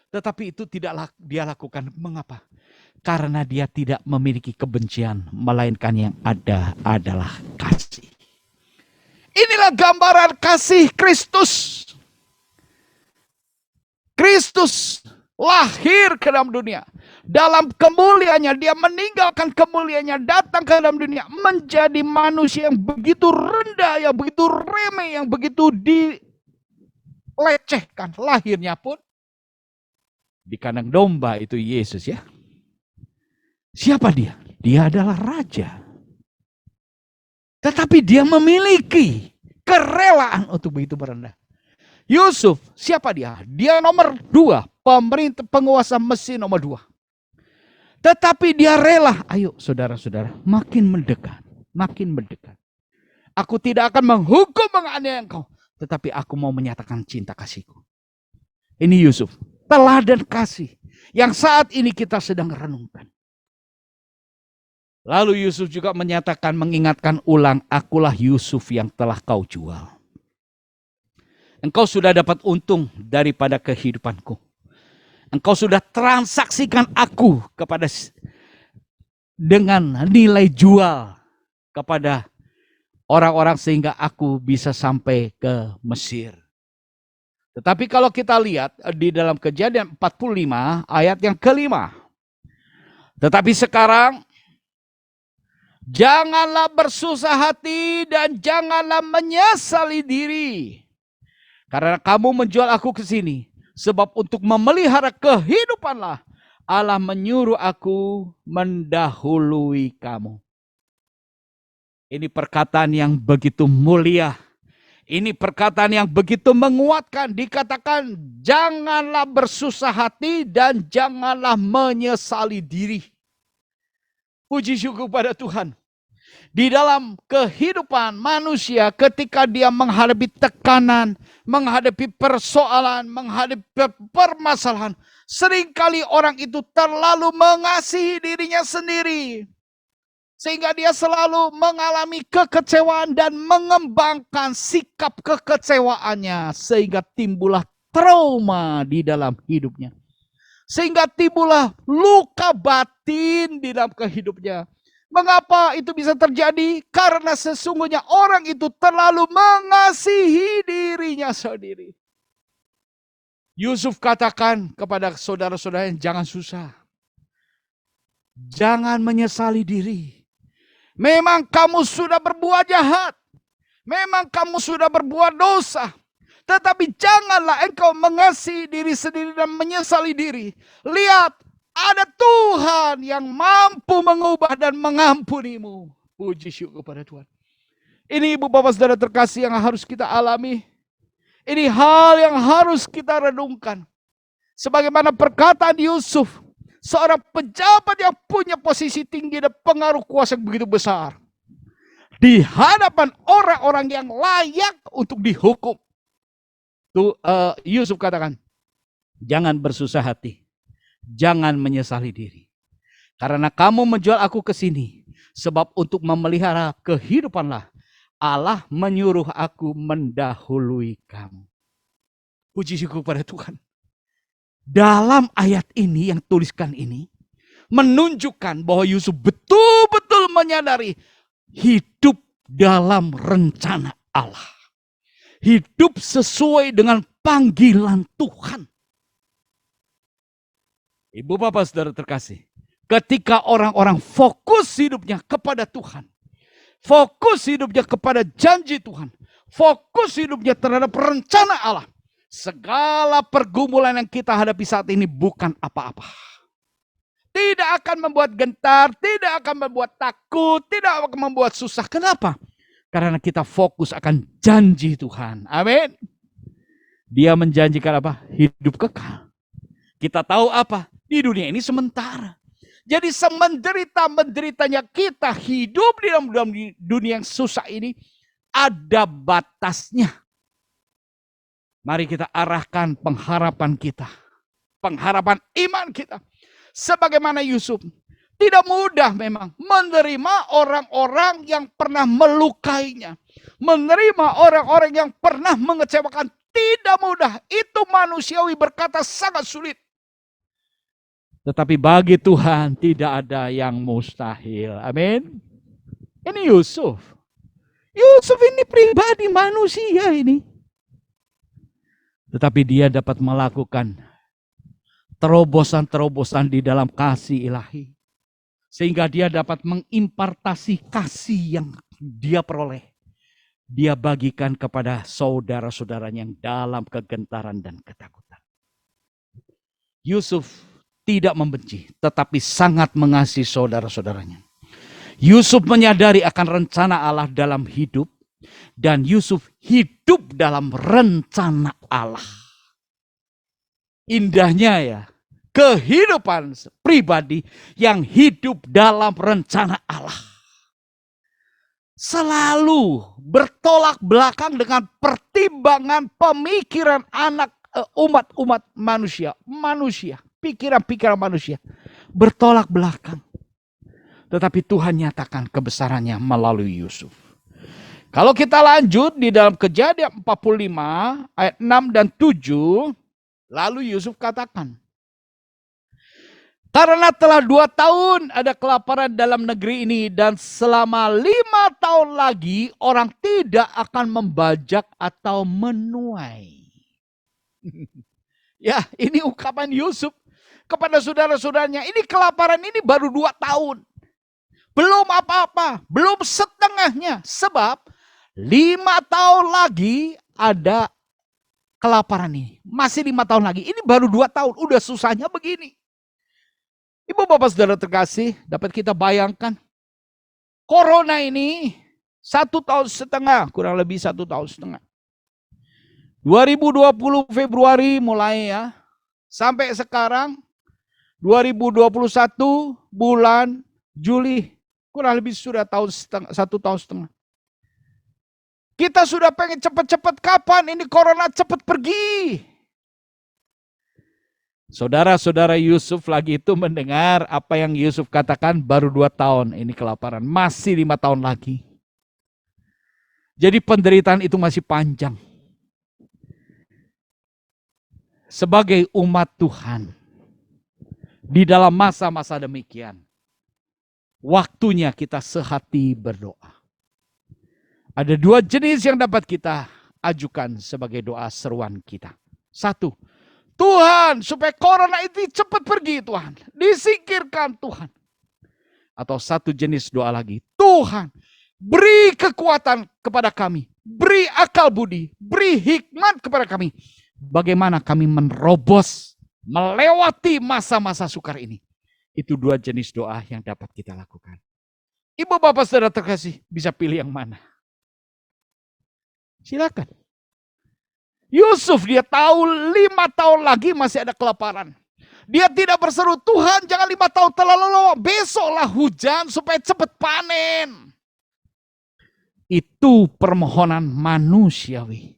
Tetapi itu tidak dia lakukan. Mengapa? Karena dia tidak memiliki kebencian, melainkan yang ada adalah kasih. Inilah gambaran kasih Kristus. Kristus lahir ke dalam dunia. Dalam kemuliaannya, dia meninggalkan kemuliaannya, datang ke dalam dunia, menjadi manusia yang begitu rendah, yang begitu remeh, yang begitu dilecehkan. Lahirnya pun di kandang domba, itu Yesus ya. Siapa dia? Dia adalah raja. Tetapi dia memiliki kerelaan untuk begitu merendah. Yusuf, siapa dia? Dia nomor 2, pemerintah penguasa Mesir nomor 2. Tetapi dia rela, ayo saudara-saudara, makin mendekat, makin mendekat. Aku tidak akan menghukum menganiaya engkau, tetapi aku mau menyatakan cinta kasihku. Ini Yusuf, teladan kasih yang saat ini kita sedang renungkan. Lalu Yusuf juga menyatakan, mengingatkan ulang, akulah Yusuf yang telah kau jual. Engkau sudah dapat untung daripada kehidupanku. Engkau sudah transaksikan aku dengan nilai jual kepada orang-orang sehingga aku bisa sampai ke Mesir. Tetapi kalau kita lihat di dalam Kejadian 45 ayat yang kelima. Tetapi sekarang janganlah bersusah hati dan janganlah menyesali diri. Karena kamu menjual aku ke sini. Sebab untuk memelihara kehidupanlah Allah menyuruh aku mendahului kamu. Ini perkataan yang begitu mulia. Ini perkataan yang begitu menguatkan. Dikatakan janganlah bersusah hati dan janganlah menyesali diri. Puji syukur pada Tuhan. Di dalam kehidupan manusia ketika dia menghadapi tekanan, menghadapi persoalan, menghadapi permasalahan, seringkali orang itu terlalu mengasihi dirinya sendiri. Sehingga dia selalu mengalami kekecewaan dan mengembangkan sikap kekecewaannya. Sehingga timbullah trauma di dalam hidupnya. Sehingga timbullah luka batin di dalam kehidupnya. Mengapa itu bisa terjadi? Karena sesungguhnya orang itu terlalu mengasihi dirinya sendiri. Yusuf katakan kepada saudara-saudaranya, jangan susah. Jangan menyesali diri. Memang kamu sudah berbuat jahat. Memang kamu sudah berbuat dosa. Tetapi janganlah engkau mengasihi diri sendiri dan menyesali diri. Lihat. Ada Tuhan yang mampu mengubah dan mengampunimu. Puji syukur pada Tuhan. Ini ibu bapak saudara terkasih yang harus kita alami. Ini hal yang harus kita renungkan. Sebagaimana perkataan Yusuf. Seorang pejabat yang punya posisi tinggi dan pengaruh kuasa yang begitu besar. Di hadapan orang-orang yang layak untuk dihukum. Yusuf katakan, jangan bersusah hati. Jangan menyesali diri. Karena kamu menjual aku ke sini. Sebab untuk memelihara kehidupanlah Allah menyuruh aku mendahului kamu. Puji syukur pada Tuhan. Dalam ayat ini yang tuliskan ini. Menunjukkan bahwa Yusuf betul-betul menyadari hidup dalam rencana Allah. hidup sesuai dengan panggilan Tuhan. Ibu bapak saudara terkasih, ketika orang-orang fokus hidupnya kepada Tuhan, fokus hidupnya kepada janji Tuhan, fokus hidupnya terhadap rencana Allah, segala pergumulan yang kita hadapi saat ini bukan apa-apa. Tidak akan membuat gentar, tidak akan membuat takut, tidak akan membuat susah. Kenapa? Karena kita fokus akan janji Tuhan. Amin. Dia menjanjikan apa? Hidup kekal. Kita tahu apa? Di dunia ini sementara. Jadi semenderita-menderitanya kita hidup di dalam dunia yang susah ini, ada batasnya. Mari kita arahkan pengharapan kita, pengharapan iman kita. Sebagaimana Yusuf, tidak mudah memang menerima orang-orang yang pernah melukainya. Menerima orang-orang yang pernah mengecewakan, tidak mudah. Itu manusiawi berkata sangat sulit. Tetapi bagi Tuhan tidak ada yang mustahil. Amin. Ini Yusuf. Yusuf ini pribadi manusia ini. Tetapi dia dapat melakukan terobosan-terobosan di dalam kasih ilahi. Sehingga dia dapat mengimpartasi kasih yang dia peroleh. Dia bagikan kepada saudara-saudaranya yang dalam kegentaran dan ketakutan. Yusuf tidak membenci, tetapi sangat mengasihi saudara-saudaranya. Yusuf menyadari akan rencana Allah dalam hidup. Dan Yusuf hidup dalam rencana Allah. Indahnya ya, kehidupan pribadi yang hidup dalam rencana Allah. Selalu bertolak belakang dengan pertimbangan pemikiran umat manusia. Pikiran-pikiran manusia. Bertolak belakang. Tetapi Tuhan nyatakan kebesarannya melalui Yusuf. Kalau kita lanjut di dalam Kejadian 45 ayat 6 dan 7. Lalu Yusuf katakan, karena telah 2 tahun ada kelaparan dalam negeri ini, dan selama 5 tahun lagi orang tidak akan membajak atau menuai. Ya, ini ungkapan Yusuf kepada saudara-saudaranya. Ini kelaparan ini baru 2 tahun. Belum apa-apa, belum setengahnya. Sebab 5 tahun lagi ada kelaparan ini. Masih 5 tahun lagi. Ini baru 2 tahun. Udah susahnya begini. Ibu bapak saudara terkasih, dapat kita bayangkan. Corona ini 1 tahun setengah. Kurang lebih 1 tahun setengah. 2020 Februari mulai ya. Sampai sekarang 2021 bulan Juli. Kurang lebih sudah 1 tahun setengah. Kita sudah pengen cepat-cepat, kapan ini corona cepat pergi. Saudara-saudara Yusuf lagi itu mendengar apa yang Yusuf katakan, baru 2 tahun ini kelaparan. Masih 5 tahun lagi. Jadi penderitaan itu masih panjang. Sebagai umat Tuhan, di dalam masa-masa demikian, waktunya kita sehati berdoa. Ada 2 jenis yang dapat kita ajukan sebagai doa seruan kita. 1, Tuhan supaya corona itu cepat pergi Tuhan. Disingkirkan Tuhan. Atau 1 jenis doa lagi. Tuhan beri kekuatan kepada kami. Beri akal budi. Beri hikmat kepada kami. Bagaimana kami menerobos, melewati masa-masa sukar ini. Itu 2 jenis doa yang dapat kita lakukan. Ibu bapak saudara terkasih, bisa pilih yang mana? Silakan. Yusuf dia tahu 5 tahun lagi masih ada kelaparan. Dia tidak berseru, Tuhan jangan 5 tahun terlalu lama, besoklah hujan supaya cepat panen. Itu permohonan manusiawi.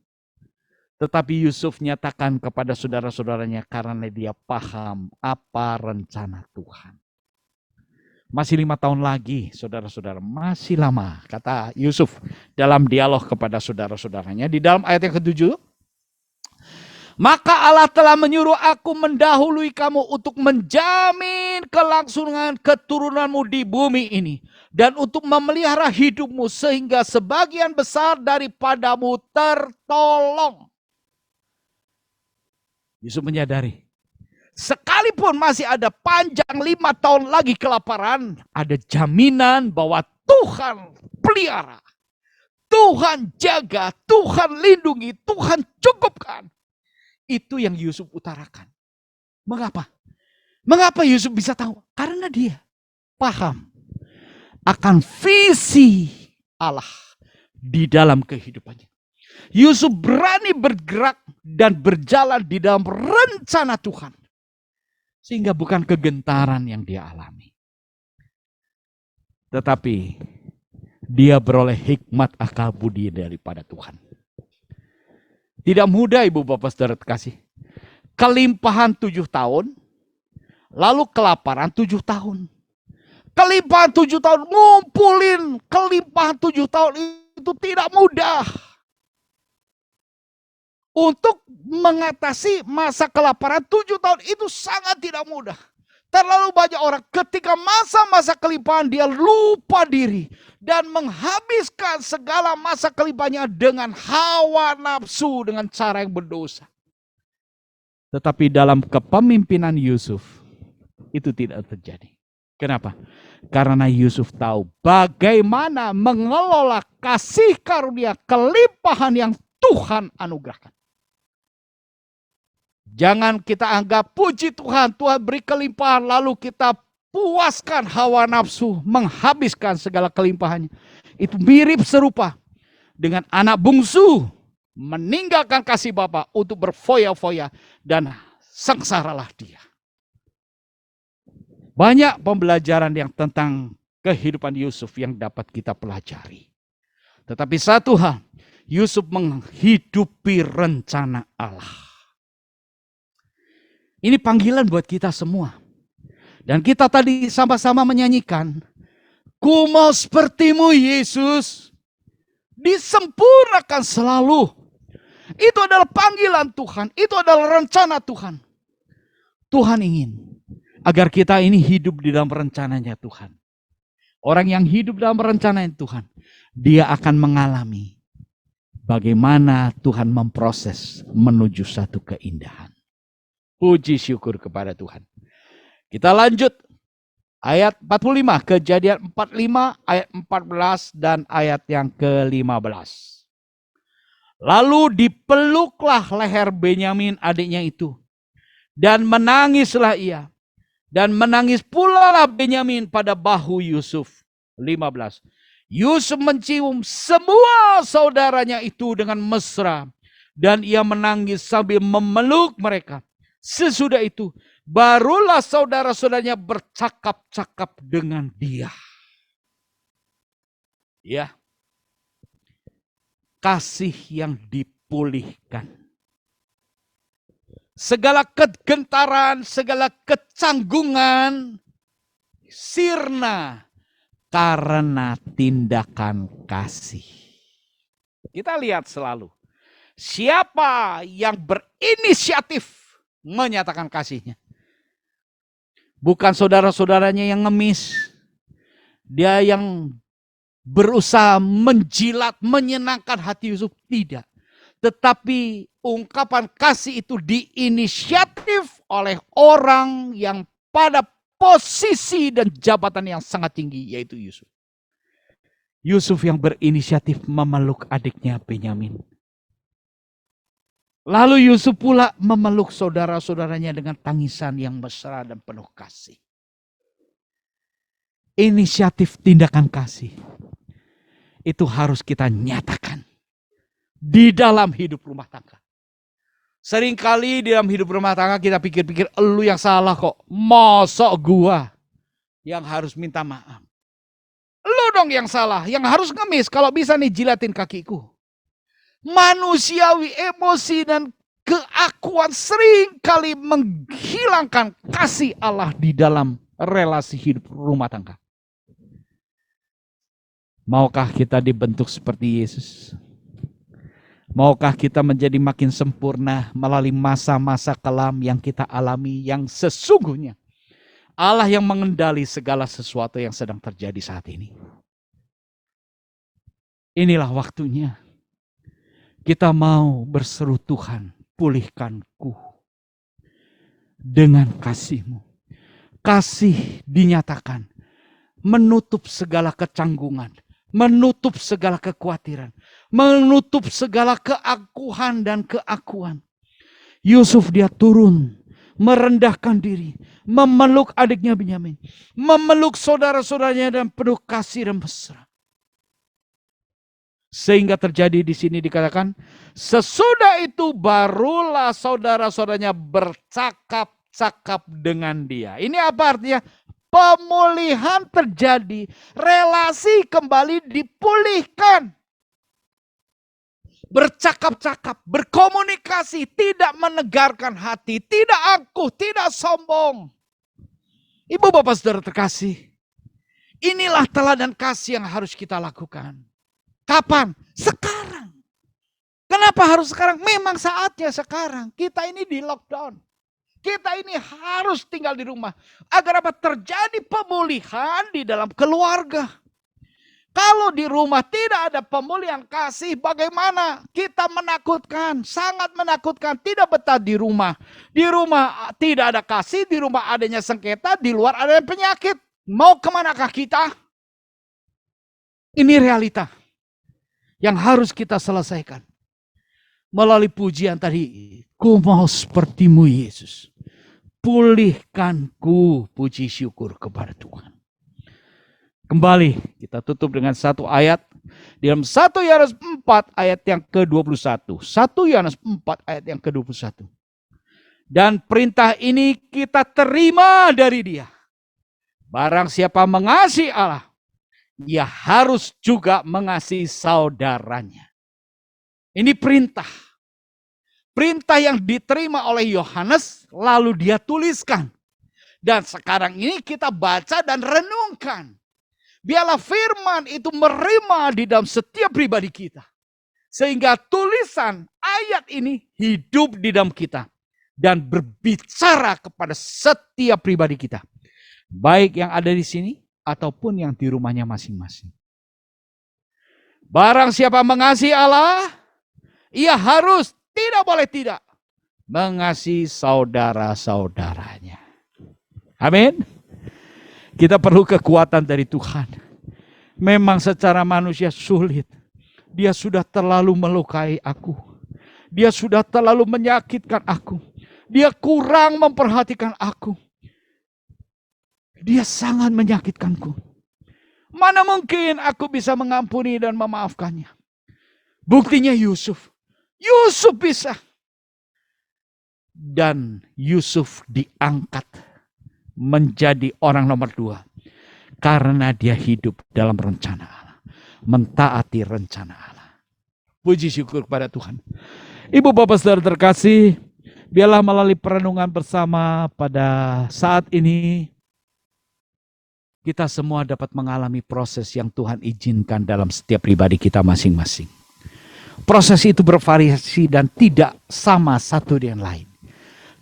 Tetapi Yusuf nyatakan kepada saudara-saudaranya karena dia paham apa rencana Tuhan. Masih 5 tahun lagi, saudara-saudara, masih lama, kata Yusuf dalam dialog kepada saudara-saudaranya. Di dalam ayat yang ke-7, maka Allah telah menyuruh aku mendahului kamu untuk menjamin kelangsungan keturunanmu di bumi ini. dan untuk memelihara hidupmu sehingga sebagian besar daripadamu tertolong. Yusuf menyadari, sekalipun masih ada panjang 5 tahun lagi kelaparan, ada jaminan bahwa Tuhan pelihara, Tuhan jaga, Tuhan lindungi, Tuhan cukupkan. Itu yang Yusuf utarakan. Mengapa? Mengapa Yusuf bisa tahu? Karena dia paham akan visi Allah di dalam kehidupannya. Yusuf berani bergerak dan berjalan di dalam rencana Tuhan. Sehingga bukan kegentaran yang dia alami. Tetapi dia beroleh hikmat akal budi daripada Tuhan. Tidak mudah Ibu Bapak Saudara terkasih. Kelimpahan 7 tahun, lalu kelaparan 7 tahun. Kelimpahan 7 tahun, ngumpulin kelimpahan 7 tahun itu tidak mudah. Untuk mengatasi masa kelaparan 7 tahun itu sangat tidak mudah. Terlalu banyak orang ketika masa-masa kelimpahan dia lupa diri. Dan menghabiskan segala masa kelimpahannya dengan hawa nafsu, dengan cara yang berdosa. Tetapi dalam kepemimpinan Yusuf, itu tidak terjadi. Kenapa? Karena Yusuf tahu bagaimana mengelola kasih karunia kelimpahan yang Tuhan anugerahkan. Jangan kita anggap puji Tuhan, Tuhan beri kelimpahan lalu kita puaskan hawa nafsu, menghabiskan segala kelimpahannya. Itu mirip serupa dengan anak bungsu meninggalkan kasih Bapa untuk berfoya-foya dan sengsaralah dia. Banyak pembelajaran yang tentang kehidupan Yusuf yang dapat kita pelajari. Tetapi satu hal, Yusuf menghidupi rencana Allah. Ini panggilan buat kita semua. Dan kita tadi sama-sama menyanyikan, ku mau sepertimu Yesus, disempurnakan selalu. Itu adalah panggilan Tuhan, itu adalah rencana Tuhan. Tuhan ingin agar kita ini hidup di dalam rencananya Tuhan. Orang yang hidup dalam rencananya Tuhan, dia akan mengalami bagaimana Tuhan memproses menuju satu keindahan. Puji syukur kepada Tuhan. Kita lanjut ayat 45, Kejadian 45 ayat 14 dan ayat yang ke-15. Lalu dipeluklah leher Benyamin adiknya itu dan menangislah ia. Dan menangis pula lah Benyamin pada bahu Yusuf. 15. Yusuf mencium semua saudaranya itu dengan mesra. Dan ia menangis sambil memeluk mereka. Sesudah itu barulah saudara-saudaranya bercakap-cakap dengan dia. Ya. Kasih yang dipulihkan. Segala kegentaran, segala kecanggungan sirna karena tindakan kasih. Kita lihat selalu siapa yang berinisiatif menyatakan kasihnya. Bukan saudara-saudaranya yang ngemis. Dia yang berusaha menjilat, menyenangkan hati Yusuf. Tidak. Tetapi ungkapan kasih itu diinisiatif oleh orang yang pada posisi dan jabatan yang sangat tinggi, yaitu Yusuf. Yusuf yang berinisiatif memeluk adiknya Benyamin. Lalu Yusuf pula memeluk saudara-saudaranya dengan tangisan yang mesra dan penuh kasih. Inisiatif tindakan kasih itu harus kita nyatakan di dalam hidup rumah tangga. Seringkali di dalam hidup rumah tangga kita pikir-pikir elu yang salah kok. Mosok gua yang harus minta maaf. Lu dong yang salah, yang harus ngemis kalau bisa nih jilatin kakiku. Manusiawi emosi dan keakuan seringkali menghilangkan kasih Allah di dalam relasi hidup rumah tangga. Maukah kita dibentuk seperti Yesus? Maukah kita menjadi makin sempurna melalui masa-masa kelam yang kita alami yang sesungguhnya Allah yang mengendali segala sesuatu yang sedang terjadi saat ini. Inilah waktunya kita mau berseru, Tuhan, pulihkanku dengan kasih-Mu. Kasih dinyatakan menutup segala kecanggungan, menutup segala kekhawatiran, menutup segala keakuhan dan keakuan. Yusuf dia turun, merendahkan diri, memeluk adiknya Benyamin, memeluk saudara-saudaranya dan penuh kasih dan mesra. Sehingga terjadi di sini dikatakan, sesudah itu barulah saudara-saudaranya bercakap-cakap dengan dia. Ini apa artinya? Pemulihan terjadi, relasi kembali dipulihkan. Bercakap-cakap, berkomunikasi, tidak menegarkan hati, tidak angkuh, tidak sombong. Ibu bapak saudara terkasih, inilah teladan kasih yang harus kita lakukan. Kapan? Sekarang. Kenapa harus sekarang? Memang saatnya sekarang. Kita ini di lockdown. Kita ini harus tinggal di rumah. Agar apa? Terjadi pemulihan di dalam keluarga. Kalau di rumah tidak ada pemulihan kasih, bagaimana? Kita menakutkan, sangat menakutkan. Tidak betah di rumah. Di rumah tidak ada kasih, di rumah adanya sengketa, di luar ada penyakit. Mau kemanakah kita? Ini realita yang harus kita selesaikan. Melalui pujian tadi, ku mau sepertimu Yesus. Pulihkanku, puji syukur kepada Tuhan. Kembali kita tutup dengan satu ayat. Di dalam 1 Yohanes 4 ayat yang ke-21. 1 Yohanes 4 ayat yang ke-21. Dan perintah ini kita terima dari Dia. Barang siapa mengasihi Allah, ia harus juga mengasihi saudaranya. Ini perintah. Perintah yang diterima oleh Yohanes lalu dia tuliskan. Dan sekarang ini kita baca dan renungkan. Biarlah firman itu merima di dalam setiap pribadi kita. Sehingga tulisan ayat ini hidup di dalam kita. Dan berbicara kepada setiap pribadi kita. Baik yang ada di sini ataupun yang di rumahnya masing-masing. Barang siapa mengasihi Allah, ia harus, tidak boleh tidak, mengasihi saudara-saudaranya. Amin. Kita perlu kekuatan dari Tuhan. Memang secara manusia sulit. Dia sudah terlalu melukai aku. Dia sudah terlalu menyakitkan aku. Dia kurang memperhatikan aku. Dia sangat menyakitkanku. Mana mungkin aku bisa mengampuni dan memaafkannya? Buktinya Yusuf. Yusuf bisa. Dan Yusuf diangkat menjadi orang nomor 2. Karena dia hidup dalam rencana Allah. Mentaati rencana Allah. Puji syukur kepada Tuhan. Ibu bapak saudara terkasih, biarlah melalui perenungan bersama pada saat ini, kita semua dapat mengalami proses yang Tuhan izinkan dalam setiap pribadi kita masing-masing. Proses itu bervariasi dan tidak sama satu dengan lain.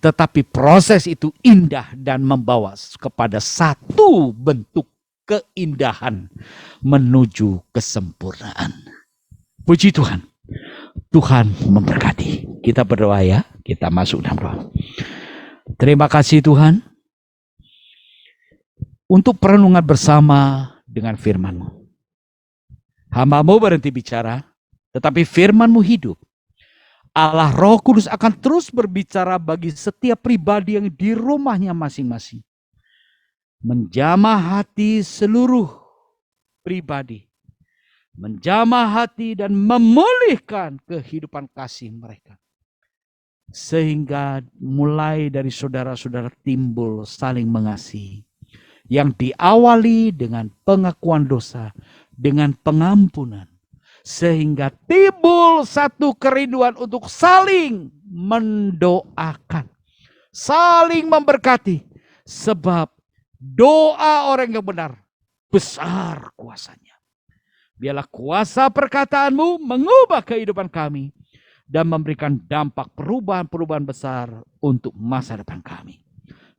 Tetapi proses itu indah dan membawa kepada satu bentuk keindahan menuju kesempurnaan. Puji Tuhan. Tuhan memberkati. Kita berdoa ya. Kita masuk dalam doa. Terima kasih Tuhan. Untuk perenungan bersama dengan firman-Mu. Hamba-Mu berhenti bicara, tetapi firman-Mu hidup. Allah Roh Kudus akan terus berbicara bagi setiap pribadi yang di rumahnya masing-masing. Menjamah hati seluruh pribadi. Menjamah hati dan memulihkan kehidupan kasih mereka. Sehingga mulai dari saudara-saudara timbul saling mengasihi. Yang diawali dengan pengakuan dosa, dengan pengampunan. Sehingga timbul satu kerinduan untuk saling mendoakan. Saling memberkati. Sebab doa orang yang benar besar kuasanya. Biarlah kuasa perkataan-Mu mengubah kehidupan kami. Dan memberikan dampak perubahan-perubahan besar untuk masa depan kami.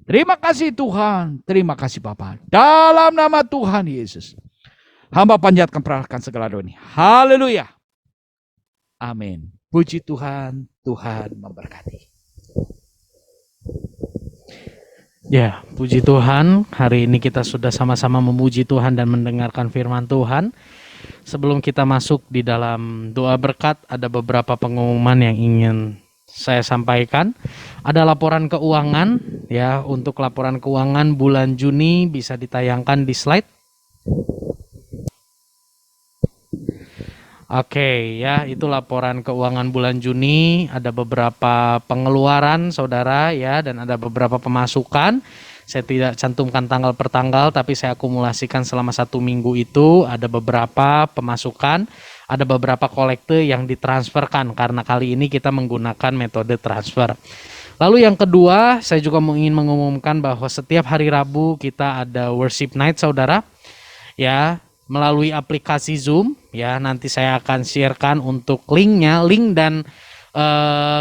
Terima kasih Tuhan, terima kasih Bapa. Dalam nama Tuhan Yesus, hamba panjatkan perahkan segala doa ini. Haleluya. Amin. Puji Tuhan, Tuhan memberkati. Ya, puji Tuhan, hari ini kita sudah sama-sama memuji Tuhan dan mendengarkan firman Tuhan. Sebelum kita masuk di dalam doa berkat, ada beberapa pengumuman yang ingin saya sampaikan. Ada laporan keuangan, ya, untuk laporan keuangan bulan Juni bisa ditayangkan di slide. Oke, ya, itu laporan keuangan bulan Juni. Ada beberapa pengeluaran, saudara, ya, dan ada beberapa pemasukan. Saya tidak cantumkan tanggal per tanggal, tapi saya akumulasikan selama 1 minggu itu. Ada beberapa pemasukan, ada beberapa kolekte yang ditransferkan, karena kali ini kita menggunakan metode transfer. Lalu yang kedua, saya juga ingin mengumumkan bahwa setiap hari Rabu kita ada worship night, saudara, ya, melalui aplikasi Zoom, ya, nanti saya akan sharekan untuk linknya, link dan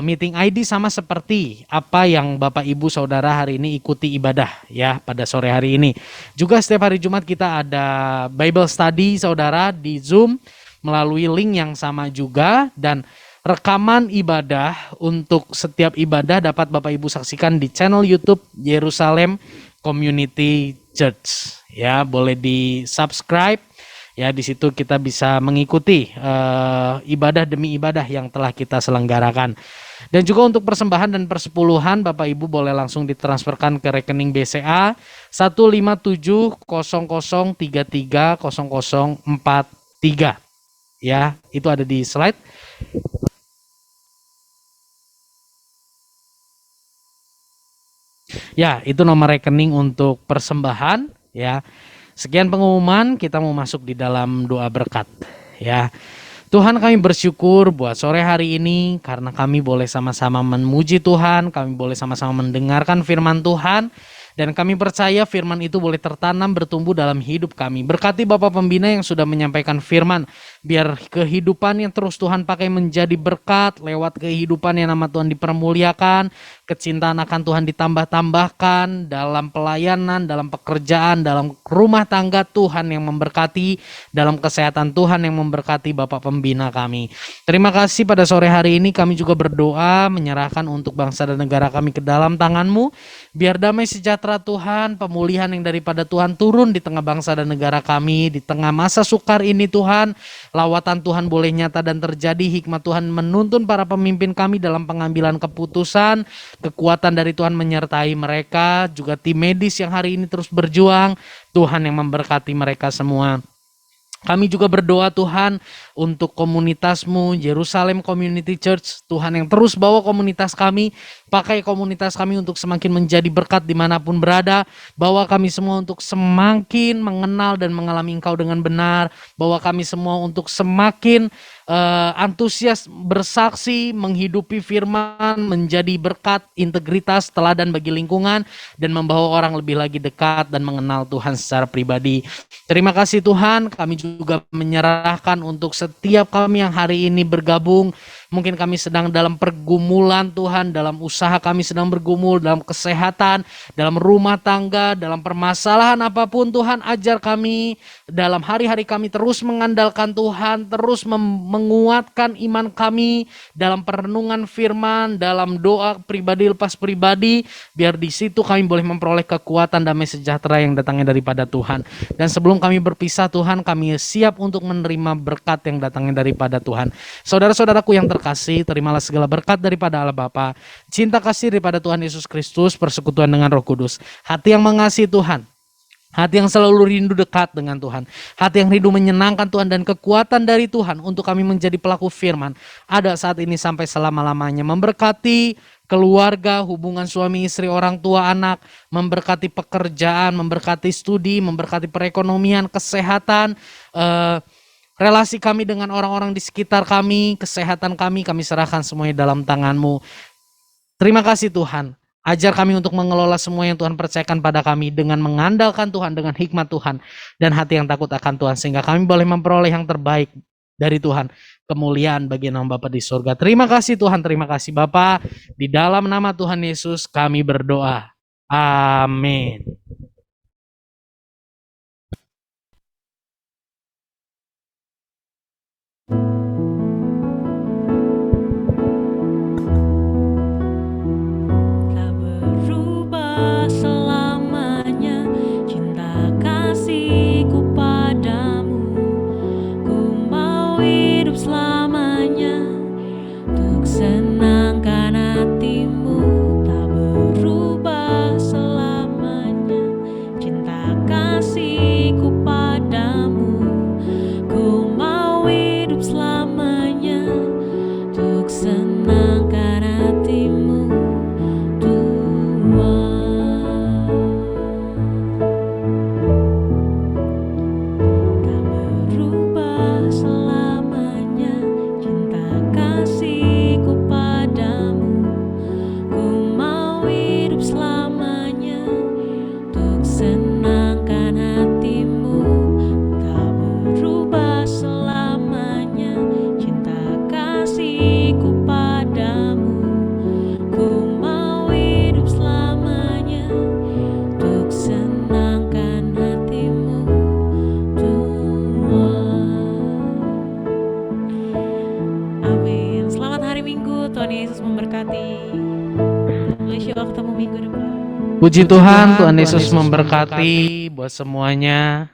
meeting ID sama seperti apa yang Bapak Ibu Saudara hari ini ikuti ibadah, ya, pada sore hari ini. Juga setiap hari Jumat kita ada Bible Study, saudara, di Zoom melalui link yang sama juga, dan rekaman ibadah untuk setiap ibadah dapat Bapak Ibu saksikan di channel YouTube Yerusalem Community Church, ya, boleh di subscribe. Ya, di situ kita bisa mengikuti ibadah demi ibadah yang telah kita selenggarakan. Dan juga untuk persembahan dan persepuluhan, Bapak Ibu boleh langsung ditransferkan ke rekening BCA 15700330043. Ya, itu ada di slide. Ya, itu nomor rekening untuk persembahan, ya. Sekian pengumuman, kita mau masuk di dalam doa berkat, ya. Tuhan, kami bersyukur buat sore hari ini karena kami boleh sama-sama memuji Tuhan, kami boleh sama-sama mendengarkan firman Tuhan, dan kami percaya firman itu boleh tertanam bertumbuh dalam hidup kami. Berkati Bapak Pembina yang sudah menyampaikan firman, biar kehidupan yang terus Tuhan pakai menjadi berkat, lewat kehidupan yang nama Tuhan dipermuliakan, kecintaan akan Tuhan ditambah-tambahkan dalam pelayanan, dalam pekerjaan, dalam rumah tangga Tuhan yang memberkati, dalam kesehatan Tuhan yang memberkati Bapak Pembina kami. Terima kasih pada sore hari ini kami juga berdoa menyerahkan untuk bangsa dan negara kami ke dalam tangan-Mu. Biar damai sejahtera Tuhan, pemulihan yang daripada Tuhan turun di tengah bangsa dan negara kami, di tengah masa sukar ini Tuhan, lawatan Tuhan boleh nyata dan terjadi, hikmat Tuhan menuntun para pemimpin kami dalam pengambilan keputusan, kekuatan dari Tuhan menyertai mereka, juga tim medis yang hari ini terus berjuang, Tuhan yang memberkati mereka semua. Kami juga berdoa Tuhan untuk komunitas-Mu, Yerusalem Community Church, Tuhan yang terus bawa komunitas kami, pakai komunitas kami untuk semakin menjadi berkat dimanapun berada, bawa kami semua untuk semakin mengenal dan mengalami Engkau dengan benar, bawa kami semua untuk semakin antusias bersaksi, menghidupi firman, menjadi berkat, integritas, teladan bagi lingkungan, dan membawa orang lebih lagi dekat dan mengenal Tuhan secara pribadi. Terima kasih Tuhan, kami juga menyerahkan untuk setiap kami yang hari ini bergabung. Mungkin kami sedang dalam pergumulan Tuhan, dalam usaha kami sedang bergumul, dalam kesehatan, dalam rumah tangga, dalam permasalahan apapun Tuhan, ajar kami dalam hari-hari kami terus mengandalkan Tuhan, terus menguatkan iman kami dalam perenungan firman, dalam doa pribadi lepas pribadi, biar di situ kami boleh memperoleh kekuatan damai sejahtera yang datangnya daripada Tuhan. Dan sebelum kami berpisah Tuhan, kami siap untuk menerima berkat yang datangnya daripada Tuhan. Saudara-saudaraku yang terkasih, terimalah segala berkat daripada Allah Bapa, cinta kasih daripada Tuhan Yesus Kristus, persekutuan dengan Roh Kudus, hati yang mengasihi Tuhan, hati yang selalu rindu dekat dengan Tuhan, hati yang rindu menyenangkan Tuhan, dan kekuatan dari Tuhan untuk kami menjadi pelaku firman, ada saat ini sampai selama-lamanya, memberkati keluarga, hubungan suami istri, orang tua, anak, memberkati pekerjaan, memberkati studi, memberkati perekonomian, kesehatan, relasi kami dengan orang-orang di sekitar kami, kesehatan kami serahkan semuanya dalam tangan-Mu. Terima kasih Tuhan. Ajar kami untuk mengelola semua yang Tuhan percayakan pada kami dengan mengandalkan Tuhan, dengan hikmat Tuhan, dan hati yang takut akan Tuhan, sehingga kami boleh memperoleh yang terbaik dari Tuhan. Kemuliaan bagi nama Bapa di surga. Terima kasih Tuhan, terima kasih Bapa. Di dalam nama Tuhan Yesus kami berdoa. Amin. Tak berubah selamanya cinta kasihku padamu. Ku mau hidup selamanya untuk senangkan hatimu. Tak berubah selamanya cinta kasihku padamu. Ku mau hidup selamanya untuk senangkan hatimu, Tuhan. Tak berubah selamanya cinta kasihku padamu. Ku mau hidup selamanya untuk senangkan hatimu. Tak berubah selamanya cinta kasihku padamu. Ku mau hidup selamanya untuk senangkan hatimu, Tuhan. Amin. Selamat hari Minggu, Tuhan Yesus memberkati. Sampai ketemu minggu depan. Puji Tuhan, Tuhan Yesus memberkati buat semuanya.